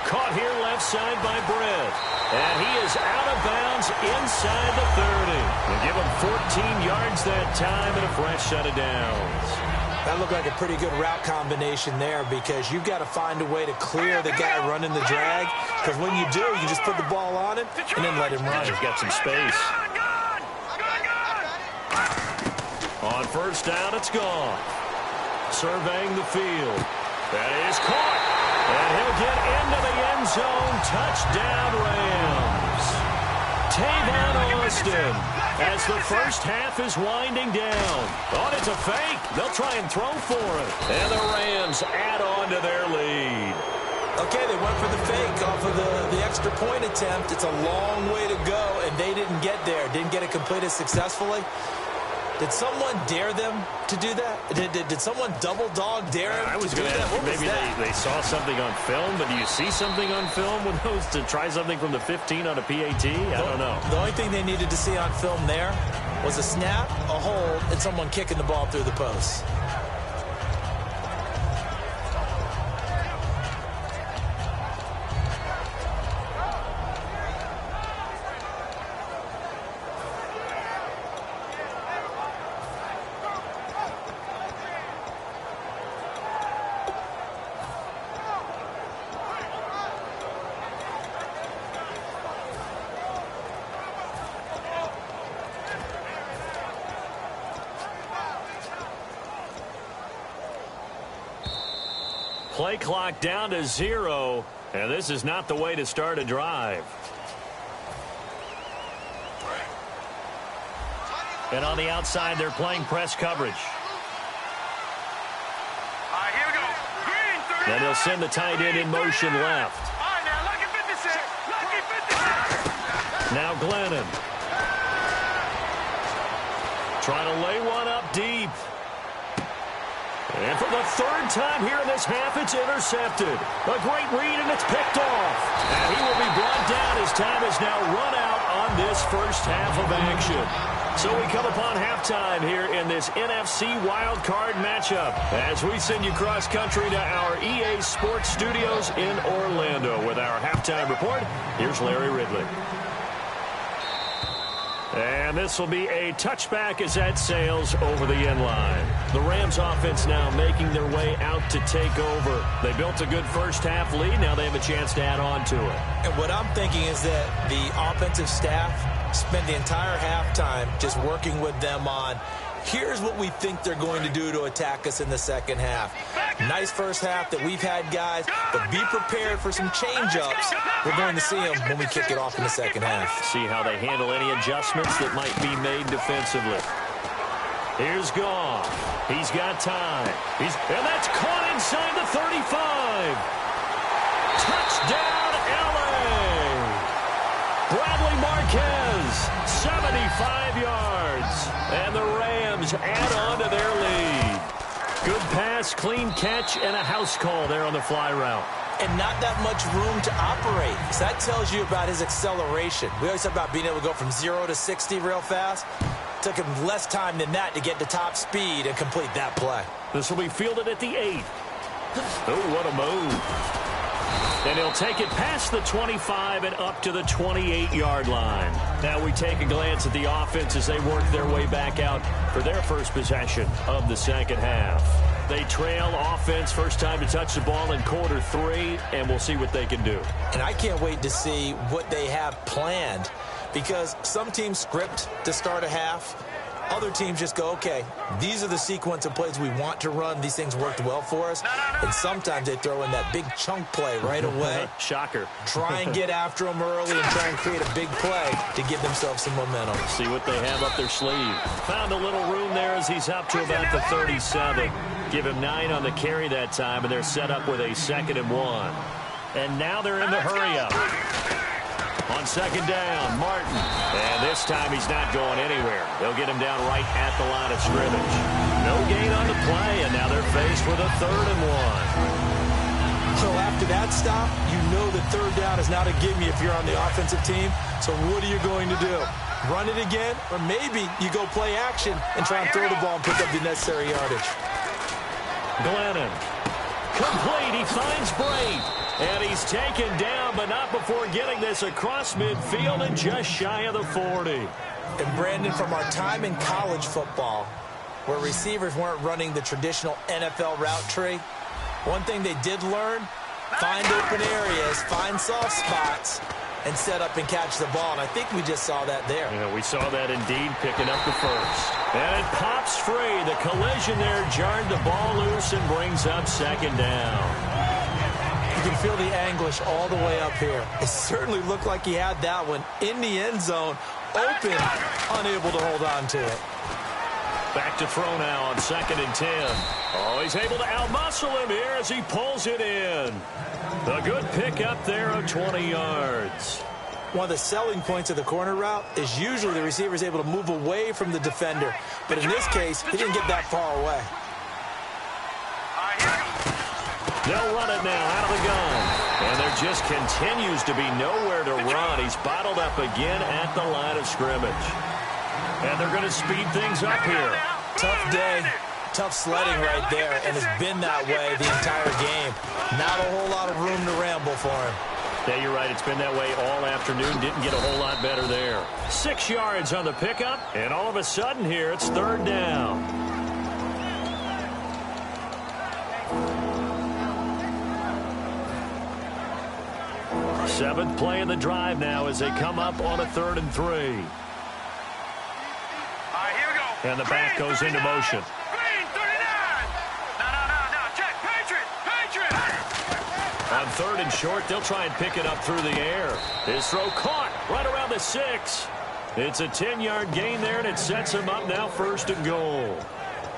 Caught here left side by Britt. And he is out of bounds inside the 30. They'll give him 14 yards that time and a fresh set of downs. That looked like a pretty good route combination there because you've got to find a way to clear the guy running the drag. Because when you do, you just put the ball on him and then let him run. He's got some space. On first down, it's gone. Surveying the field. That is caught. And he'll get into the end zone. Touchdown, Rams. Tavon Austin as the first half is winding down. Oh, it's a fake. They'll try and throw for it. And the Rams add on to their lead. Okay, they went for the fake off of the extra point attempt. It's a long way to go, and they didn't get there. Didn't get it completed successfully. Did someone dare them to do that? Did someone double dog dare him I was going to ask, maybe they saw something on film, but do you see something on film with those to try something from the 15 on a PAT? I don't know. The only thing they needed to see on film there was a snap, a hold, and someone kicking the ball through the post. Play clock down to 0, and this is not the way to start a drive. And on the outside, they're playing press coverage. All right, here we go. Green, 30. Then he'll send the tight end in motion left. All right, now, lucky 56. Lucky 56. Now Glennon. Trying to lay one up deep. And for the third time here in this half, it's intercepted. A great read, and it's picked off. And he will be brought down as time is now run out on this first half of action. So we come upon halftime here in this NFC wildcard matchup as we send you cross-country to our EA Sports Studios in Orlando with our halftime report. Here's Larry Ridley. And this will be a touchback as that sails over the end line. The Rams offense now making their way out to take over. They built a good first half lead. Now they have a chance to add on to it. And what I'm thinking is that the offensive staff spent the entire halftime just working with them on here's what we think they're going to do to attack us in the second half. Nice first half that we've had, guys, but be prepared for some change-ups. We're going to see them when we kick it off in the second half. See how they handle any adjustments that might be made defensively. Here's Goff. He's got time. And that's caught inside the 35. Touchdown, L.A. Bradley Marquez, 75 yards. And the Rams add on to their lead. Good pass, clean catch, and a house call there on the fly route. And not that much room to operate. So that tells you about his acceleration. We always talk about being able to go from 0 to 60 real fast. Took him less time than that to get to top speed and complete that play. This will be fielded at the 8. Oh, what a move. And he'll take it past the 25 and up to the 28-yard line. Now we take a glance at the offense as they work their way back out for their first possession of the second half. They trail offense, first time to touch the ball in quarter 3, and we'll see what they can do. And I can't wait to see what they have planned because some teams script to start a half. Other teams just go, okay, these are the sequence of plays we want to run. These things worked well for us. And sometimes they throw in that big chunk play right away. Shocker. Try and get after them early and try and create a big play to give themselves some momentum. See what they have up their sleeve. Found a little room there as he's up to about the 37. Give him 9 on the carry that time, and they're set up with a 2nd and 1. And now they're in the hurry up. On on second down. Martin. And this time he's not going anywhere. They'll get him down right at the line of scrimmage. No gain on the play, and now they're faced with a 3rd and 1. So after that stop, you know that third down is not a gimme if you're on the offensive team. So what are you going to do? Run it again? Or maybe you go play action and try and throw the ball and pick up the necessary yardage. Glennon. Complete. He finds Braid. And he's taken down, but not before getting this across midfield and just shy of the 40. And Brandon, from our time in college football, where receivers weren't running the traditional NFL route tree, one thing they did learn, find open areas, find soft spots, and set up and catch the ball. And I think we just saw that there. Yeah, we saw that indeed, picking up the first. And it pops free. The collision there jarred the ball loose and brings up second down. You can feel the anguish all the way up here. It certainly looked like he had that one in the end zone, open, unable to hold on to it. Back to throw now on 2nd and 10. Oh, he's able to outmuscle him here as he pulls it in. A good pickup there of 20 yards. One of the selling points of the corner route is usually the receiver is able to move away from the defender. But in this case, he didn't get that far away. They'll run it now out of the gun. And there just continues to be nowhere to run. He's bottled up again at the line of scrimmage. And they're going to speed things up here. Tough day, tough sledding right there, and it's been that way the entire game. Not a whole lot of room to ramble for him. Yeah, you're right. It's been that way all afternoon. Didn't get a whole lot better there. 6 yards on the pickup, and all of a sudden here it's 3rd down. Seventh play of the drive now as they come up on a 3rd and 3. Here we go. And the back goes into motion. Green, 39. No. Check. Patriot. On 3rd and short, they'll try and pick it up through the air. His throw caught right around the 6. It's a 10-yard gain there, and it sets him up now 1st and goal.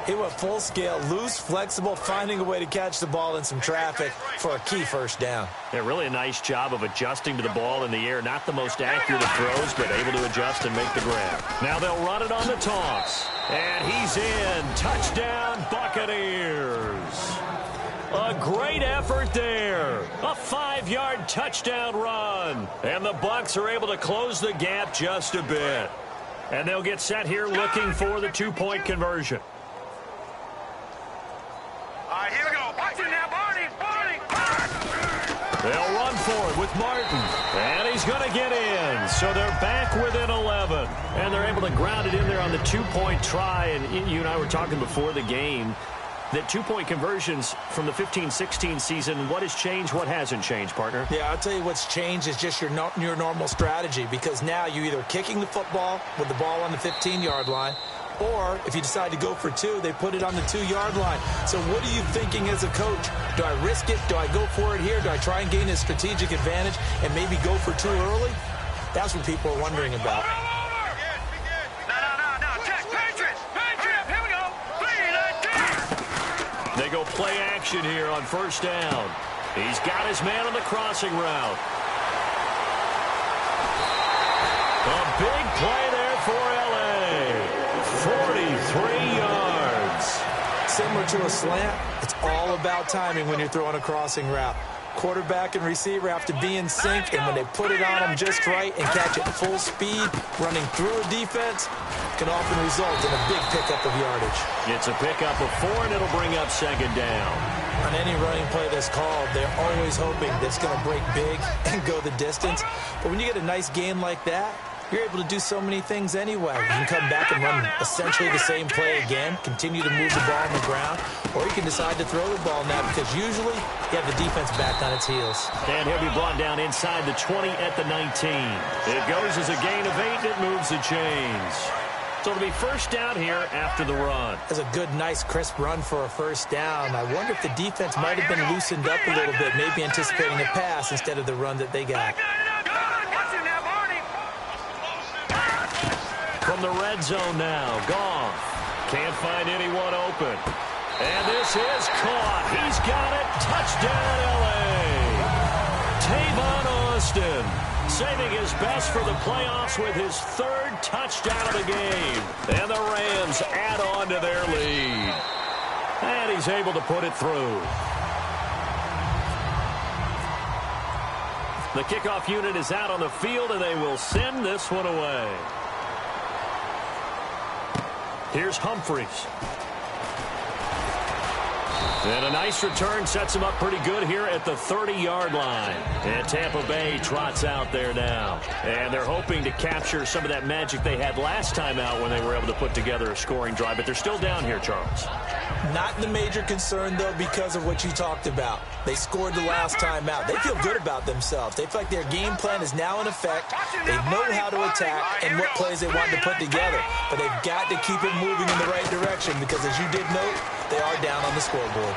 He went full scale, loose, flexible, finding a way to catch the ball in some traffic for a key 1st down. Yeah, really a nice job of adjusting to the ball in the air. Not the most accurate of throws, but able to adjust and make the grab. Now they'll run it on the toss. And he's in. Touchdown, Buccaneers. A great effort there. A 5-yard touchdown run. And the Bucs are able to close the gap just a bit. And they'll get set here looking for the 2-point conversion. Here we go. Watch it now, Barney. They'll run for it with Martin. And he's going to get in. So they're back within 11. And they're able to ground it in there on the 2-point try. And you and I were talking before the game that 2-point conversions from the 15-16 season, what has changed, what hasn't changed, partner? Yeah, I'll tell you what's changed is just your normal strategy, because now you're either kicking the football with the ball on the 15-yard line, or if you decide to go for 2, they put it on the 2-yard line. So what are you thinking as a coach? Do I risk it? Do I go for it here? Do I try and gain a strategic advantage and maybe go for 2 early? That's what people are wondering about. No. Check. Patriot. Here we go. 3-19. They go play action here on 1st down. He's got his man on the crossing route. A big play there for L.A. 43 yards. Similar to a slant, it's all about timing when you're throwing a crossing route. Quarterback and receiver have to be in sync, and when they put it on them just right and catch it full speed, running through a defense, can often result in a big pickup of yardage. It's a pickup of 4, and it'll bring up 2nd down. On any running play that's called, they're always hoping that it's going to break big and go the distance. But when you get a nice gain like that, you're able to do so many things anyway. You can come back and run essentially the same play again, continue to move the ball on the ground, or you can decide to throw the ball now because usually you have the defense back on its heels. And he'll be brought down inside the 20 at the 19. It goes as a gain of 8, and it moves the chains. So it'll be 1st down here after the run. That's a good, nice, crisp run for a 1st down. I wonder if the defense might have been loosened up a little bit, maybe anticipating a pass instead of the run that they got. From the red zone now, Goff can't find anyone open. And this is caught. He's got it. Touchdown, L.A. Tavon Winston, saving his best for the playoffs with his third touchdown of the game. And the Rams add on to their lead. And he's able to put it through. The kickoff unit is out on the field, and they will send this one away. Here's Humphreys. And a nice return sets him up pretty good here at the 30-yard line. And Tampa Bay trots out there now. And they're hoping to capture some of that magic they had last time out when they were able to put together a scoring drive. But they're still down here, Charles. Not the major concern, though, because of what you talked about. They scored the last time out. They feel good about themselves. They feel like their game plan is now in effect. They know how to attack and what plays they want to put together. But they've got to keep it moving in the right direction because, as you did note, they are down on the scoreboard.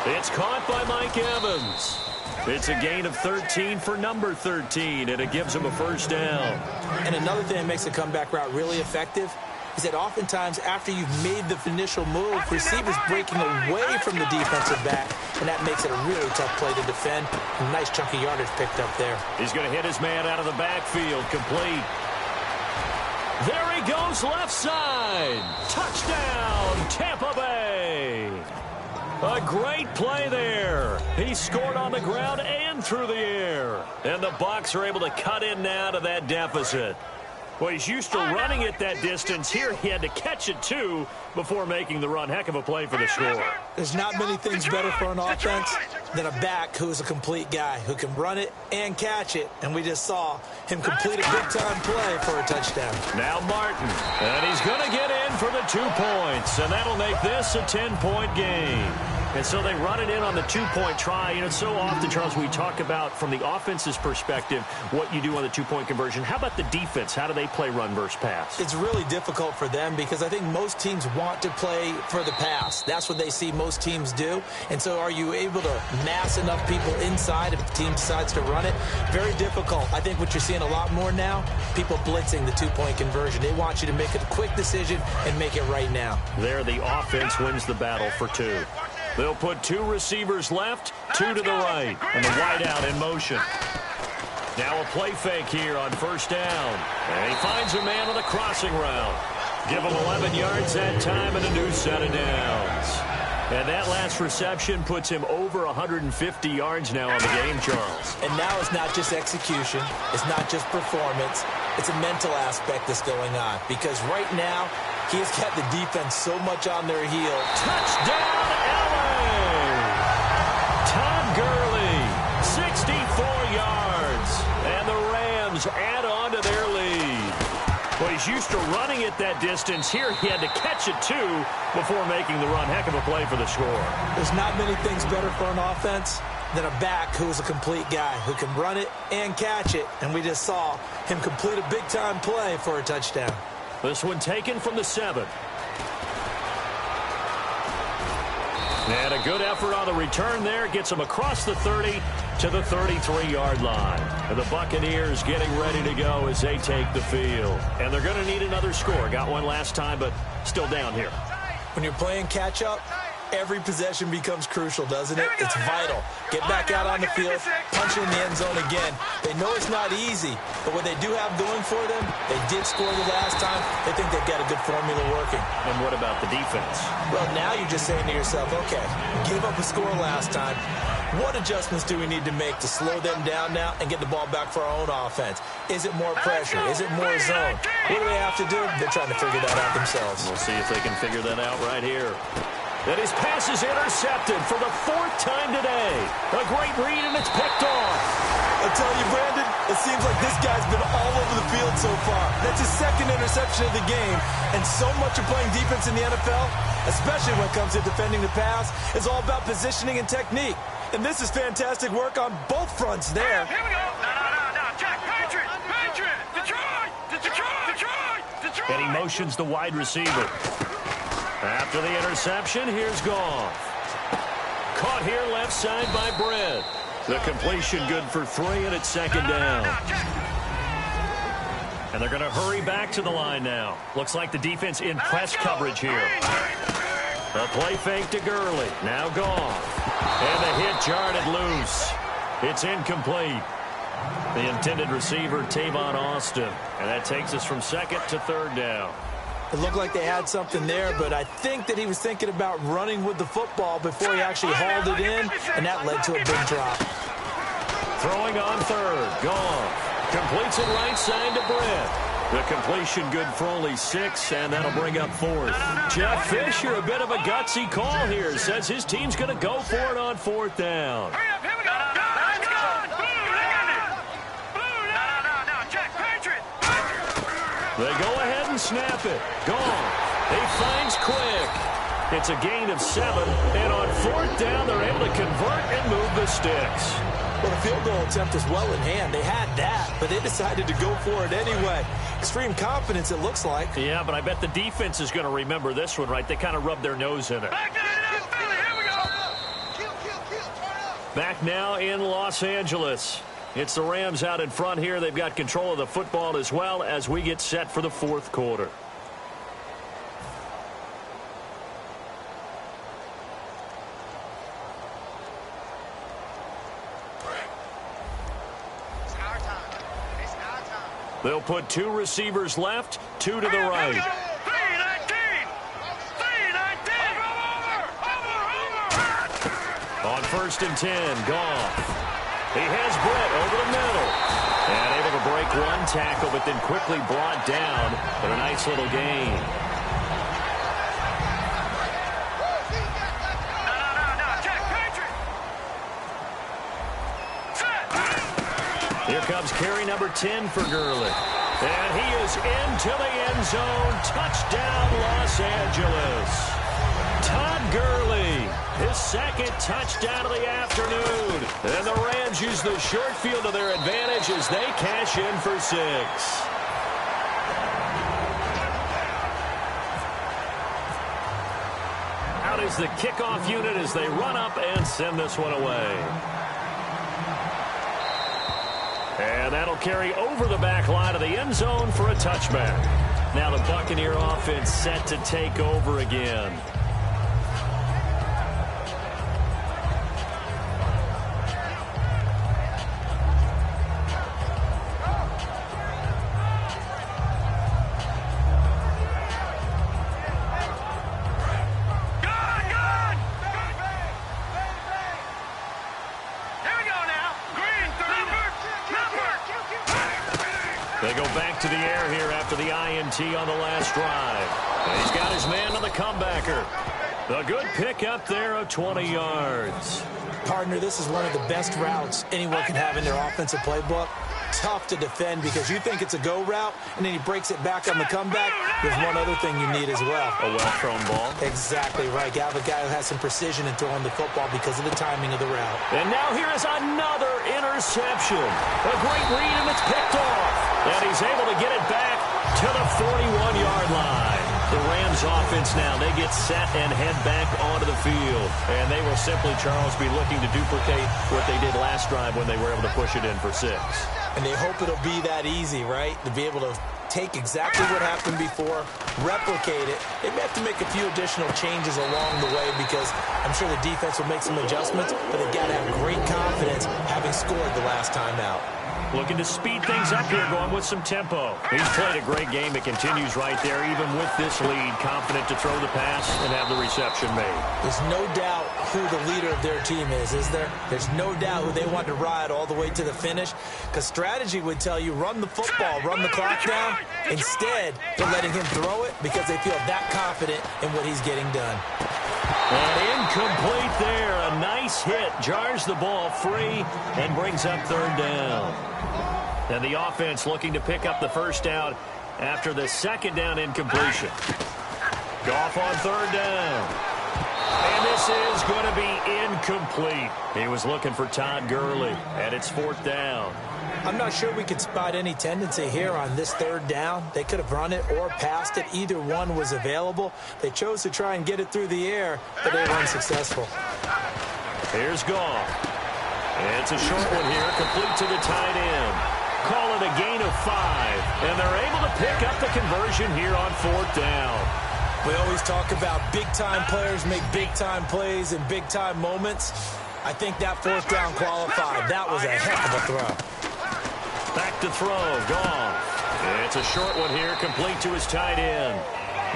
It's caught by Mike Evans. It's a gain of 13 for number 13, and it gives him a first down. And another thing that makes the comeback route really effective is that oftentimes after you've made the initial move, receivers breaking away from the defensive back, and that makes it a really tough play to defend. A nice chunky yardage picked up there. He's going to hit his man out of the backfield, complete. There he goes, left side. Touchdown, Tampa Bay. A great play there. He scored on the ground and through the air. And the Bucs are able to cut in now to that deficit. Well, he's used to running it that distance. Here he had to catch it, too, before making the run. Heck of a play for the score. There's not many things better for an offense than a back who is a complete guy who can run it and catch it. And we just saw him complete a big-time play for a touchdown. Now Martin. And he's going to get in for the 2 points. And that'll make this a 10-point game. And so they run it in on the 2-point try. You know, so often, Charles, we talk about from the offense's perspective what you do on the 2-point conversion. How about the defense? How do they play run versus pass? It's really difficult for them because I think most teams want to play for the pass. That's what they see most teams do. And so are you able to mass enough people inside if the team decides to run it? Very difficult. I think what you're seeing a lot more now, people blitzing the 2-point conversion. They want you to make a quick decision and make it right now. There, the offense wins the battle for 2. They'll put 2 receivers left, 2 to the right, and the wideout in motion. Now a play fake here on first down. And he finds a man on the crossing route. Give him 11 yards that time and a new set of downs. And that last reception puts him over 150 yards now on the game, Charles. And now it's not just execution. It's not just performance. It's a mental aspect that's going on. Because right now, he has kept the defense so much on their heel. Touchdown, LA! Todd Gurley, 64 yards. And the Rams add on to their lead. Well, he's used to running it that distance. Here he had to catch it, too, before making the run. Heck of a play for the score. There's not many things better for an offense than a back who is a complete guy who can run it and catch it. And we just saw him complete a big-time play for a touchdown. This one taken from the 7. And a good effort on the return there. Gets him across the 30 to the 33-yard line. And the Buccaneers getting ready to go as they take the field. And they're going to need another score. Got one last time, but still down here. When you're playing catch-up, every possession becomes crucial, doesn't it? It's vital. Get back out on the field, punch in the end zone again. They know it's not easy, but what they do have going for them, they did score the last time. They think they've got a good formula working. And what about the defense? Well, now you're just saying to yourself, okay, gave up a score last time. What adjustments do we need to make to slow them down now and get the ball back for our own offense? Is it more pressure? Is it more zone? What do they have to do? They're trying to figure that out themselves. We'll see if they can figure that out right here. And his pass is intercepted for the 4th time today. A great read, and it's picked off. I tell you, Brandon, it seems like this guy's been all over the field so far. That's his 2nd interception of the game. And so much of playing defense in the NFL, especially when it comes to defending the pass, is all about positioning and technique. And this is fantastic work on both fronts there. Here we go. No. Jack, Patriot. Detroit. And he motions the wide receiver. After the interception, here's Goff. Caught here left side by Brett. The completion good for 3, and it's 2nd down. And they're going to hurry back to the line now. Looks like the defense in press coverage here. A play fake to Gurley. Now Goff. And the hit jarred it loose. It's incomplete. The intended receiver, Tavon Austin. And that takes us from second to third down. It looked like they had something there, but I think that he was thinking about running with the football before he actually hauled it in, and that led to a big drop. Throwing on third. Gone. Completes it right side to Britt. The completion good for only 6, and that'll bring up fourth. Jeff Fisher, a bit of a gutsy call here, says his team's going to go for it on fourth down. Hurry up, here we go. Let's go. No, check, Patriot. They go ahead and snap it. Gone. He finds Quick. It's a gain of 7, and on fourth down, they're able to convert and move the sticks. Well, the field goal attempt is well in hand. They had that, but they decided to go for it anyway. Extreme confidence, it looks like. Yeah, but I bet the defense is going to remember this one, right? They kind of rubbed their nose in it. Back now in Los Angeles. It's the Rams out in front here. They've got control of the football as well as we get set for the fourth quarter. They'll put 2 receivers left, 2 to the right. On first and 10, Goff. He has Britt over the middle. And able to break one tackle, but then quickly brought down. But a nice little gain. Here comes carry number 10 for Gurley. And he is into the end zone. Touchdown, Los Angeles. Todd Gurley, his second touchdown of the afternoon. And the Rams use the short field to their advantage as they cash in for 6. Out is the kickoff unit as they run up and send this one away. And that'll carry over the back line of the end zone for a touchback. Now the Buccaneer offense set to take over again. They go back to the air here after the INT on the last drive. And he's got his man on the comebacker. A good pickup there of 20 yards. Partner, this is one of the best routes anyone can have in their offensive playbook. Tough to defend because you think it's a go route, and then he breaks it back on the comeback. There's one other thing you need as well. A well-thrown ball. Exactly right. You have a guy who has some precision in throwing the football because of the timing of the route. And now here is another interception. A great read, and it's picked off. And he's able to get it back to the 41-yard line. The Rams offense now, they get set and head back onto the field. And they will simply, Charles, be looking to duplicate what they did last drive when they were able to push it in for 6. And they hope it'll be that easy, right? To be able to take exactly what happened before, replicate it. They may have to make a few additional changes along the way because I'm sure the defense will make some adjustments, but they've got to have great confidence having scored the last time out. Looking to speed things up here, going with some tempo. He's played a great game. It continues right there, even with this lead. Confident to throw the pass and have the reception made. There's no doubt who the leader of their team is there? There's no doubt who they want to ride all the way to the finish because strategy would tell you run the football, run the clock down. Instead, they're letting him throw it because they feel that confident in what he's getting done. And incomplete there. A nice hit. Jars the ball free and brings up third down. And the offense looking to pick up the first down after the second down incompletion. Goff on third down. And this is going to be incomplete. He was looking for Todd Gurley, and it's fourth down. I'm not sure we could spot any tendency here on this third down. They could have run it or passed it. Either one was available. They chose to try and get it through the air, but they were unsuccessful. Here's Goff. It's a short one here, complete to the tight end. Call it a gain of 5, and they're able to pick up the conversion here on fourth down. We always talk about big-time players make big-time plays in big-time moments. I think that fourth down qualified. That was a heck of a throw. Back to throw. Gone. It's a short one here, complete to his tight end.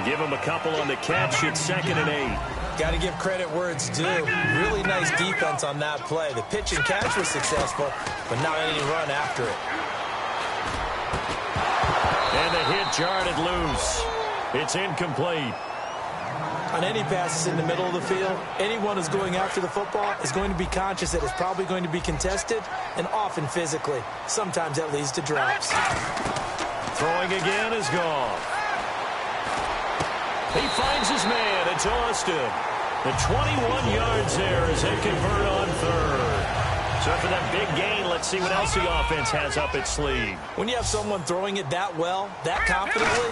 Give him a couple on the catch. It's 2nd and 8. Got to give credit where it's due. Really nice defense on that play. The pitch and catch was successful, but not any run after it. And the hit jarred it loose. It's incomplete. On any passes in the middle of the field, anyone who's going after the football is going to be conscious that it's probably going to be contested, and often physically. Sometimes that leads to drops. Throwing again is gone. He finds his man. It's Austin. The 21 yards there as they convert on third. So after that big gain, let's see what else the offense has up its sleeve. When you have someone throwing it that well, that confidently,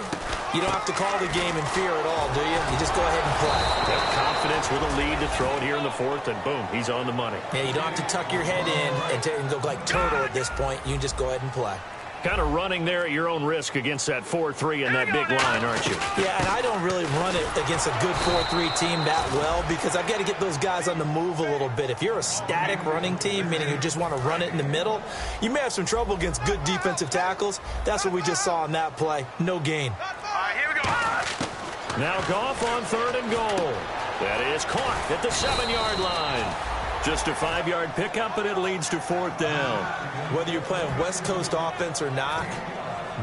you don't have to call the game in fear at all, do you? You just go ahead and play. Have confidence with a lead to throw it here in the fourth, and boom, he's on the money. Yeah, you don't have to tuck your head in and go like turtle at this point. You can just go ahead and play. Kind of running there at your own risk against that 4-3 and that big line, aren't you? Yeah, and I don't really run it against a good 4-3 team that well because I've got to get those guys on the move a little bit. If you're a static running team, meaning you just want to run it in the middle, you may have some trouble against good defensive tackles. That's what we just saw on that play. No gain. All right, here we go. Now Goff on 3rd and goal. That is caught at the 7-yard line. Just a 5-yard pickup, and it leads to 4th down. Whether you're playing West Coast offense or not,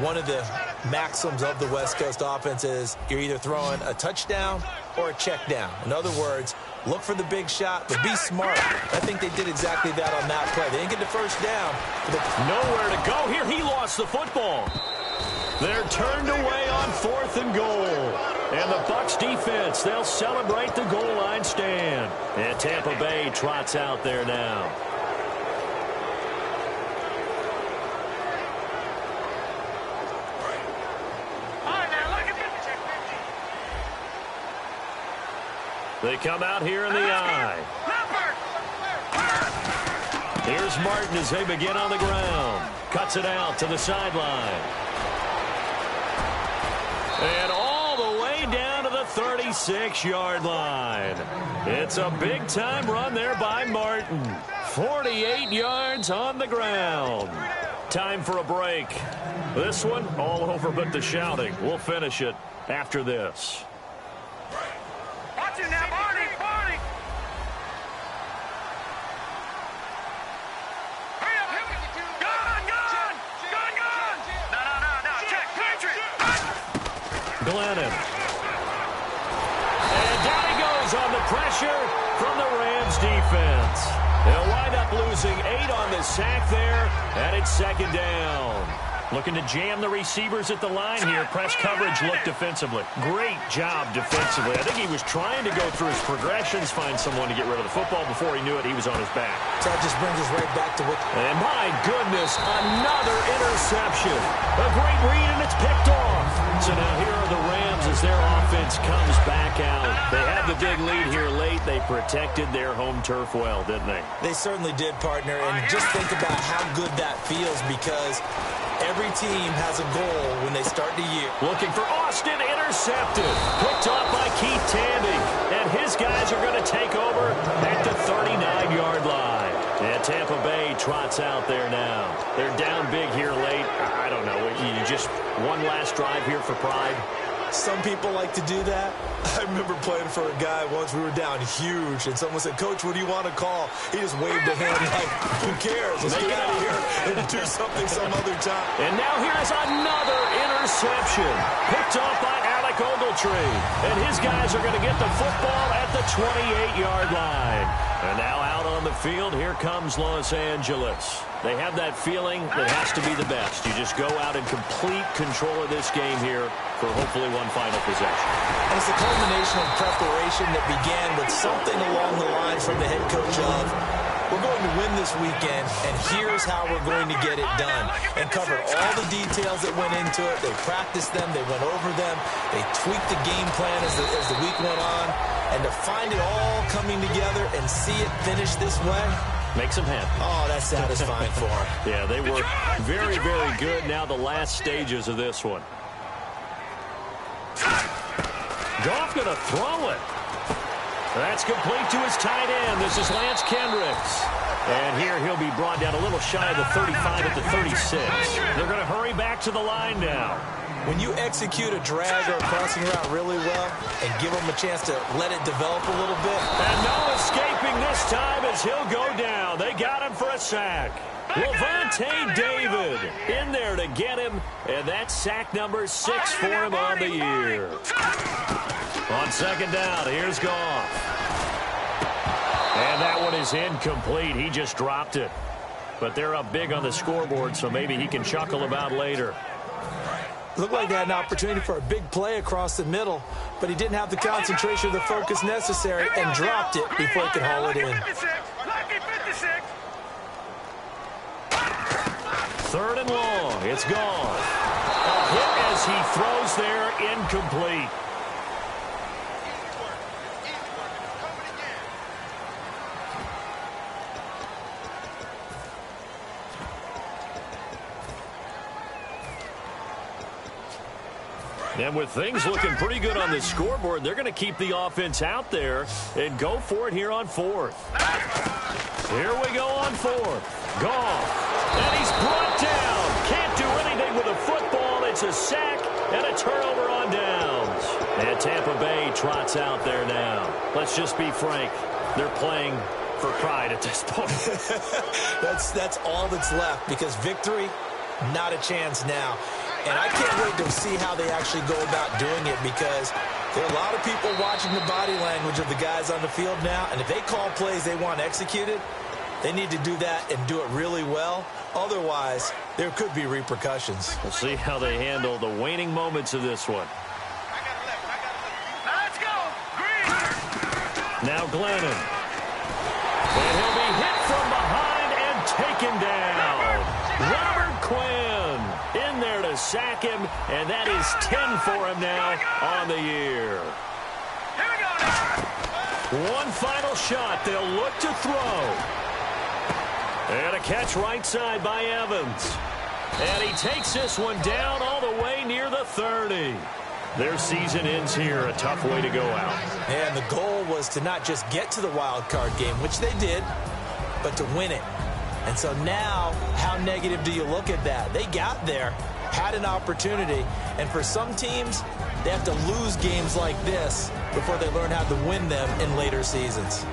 one of the maxims of the West Coast offense is you're either throwing a touchdown or a check down. In other words, look for the big shot, but be smart. I think they did exactly that on that play. They didn't get the first down. Nowhere to go here. He lost the football. They're turned away on 4th and goal. And the Bucs defense, they'll celebrate the goal line stand. And Tampa Bay trots out there now. All right, now look at this. They come out here in the eye. Here's Martin as they begin on the ground. Cuts it out to the sideline. And all the way down to the 36-yard line. It's a big-time run there by Martin. 48 yards on the ground. Time for a break. This one, all over but the shouting. We'll finish it after this. Watch it now, Barney, Barney. Hurry up, gun. No, check, Patriot. Glennon. And down he goes on the pressure from the Rams defense. They'll wind up losing 8 on the sack there, and it's 2nd down. Looking to jam the receivers at the line here. Press coverage looked defensively. Great job defensively. I think he was trying to go through his progressions, find someone to get rid of the football. Before he knew it, he was on his back. So that just brings us right back to what... And my goodness, another interception. A great read, and it's picked off. So now here are the Rams as their offense comes back out. They had the big lead here late. They protected their home turf well, didn't they? They certainly did, partner. And just think about how good that feels because every team has a goal when they start the year. Looking for Austin, intercepted. Picked off by Keith Tandy. And his guys are going to take over at the 39-yard line. And Tampa Bay trots out there now. They're down big here late. I don't know. You just one last drive here for pride. Some people like to do that. I remember playing for a guy once. We were down huge, and someone said, "Coach, what do you want to call?" He just waved a hand like, "Who cares? Let's get out of here and do something some other time." And now here's another interception. Picked off by Alec Ogletree. And his guys are going to get the football at the 28-yard line. And now out on the field, here comes Los Angeles. They have that feeling that has to be the best. You just go out in complete control of this game here for hopefully one final possession. And it's a culmination of preparation that began with something along the lines from the head coach of, we're going to win this weekend, and here's how we're going to get it done. And covered all the details that went into it. They practiced them. They went over them. They tweaked the game plan as the week went on. And to find it all coming together and see it finish this way, makes them happy. Oh, that's satisfying for them. Yeah, they were very, very good. Now the last stages of this one. Goff going to throw it. That's complete to his tight end. This is Lance Kendricks. And here he'll be brought down a little shy of the 35 at the 36. They're going to hurry back to the line now. When you execute a drag or a crossing route really well and give him a chance to let it develop a little bit. And no escaping this time as he'll go down. They got him for a sack. Levante David in there to get him, and that's sack number 6 for him on the year. On second down, here's Goff. And that one is incomplete. He just dropped it. But they're up big on the scoreboard, so maybe he can chuckle about later. Looked like they had an opportunity for a big play across the middle, but he didn't have the concentration or the focus necessary and dropped it before he could haul it in. Third and long. It's gone. A hit as he throws there, incomplete. And with things looking pretty good on the scoreboard, they're going to keep the offense out there and go for it here on 4th. Here we go on 4th. Goff. And he's brought down. Can't do anything with a football. It's a sack and a turnover on downs. And Tampa Bay trots out there now. Let's just be frank. They're playing for pride at this point. That's all that's left, because victory, not a chance now. And I can't wait to see how they actually go about doing it, because there are a lot of people watching the body language of the guys on the field now, and if they call plays they want executed, they need to do that and do it really well. Otherwise, there could be repercussions. We'll see how they handle the waning moments of this one. Let's go. Green. Now Glennon. And he'll be hit from behind and taken down. Robert Quinn in there to sack him, and that is 10 for him now on the year. Here we go now. One final shot. They'll look to throw. And a catch right side by Evans. And he takes this one down all the way near the 30. Their season ends here. A tough way to go out. And the goal was to not just get to the wild card game, which they did, but to win it. And so now, how negative do you look at that? They got there, had an opportunity, and for some teams, they have to lose games like this before they learn how to win them in later seasons.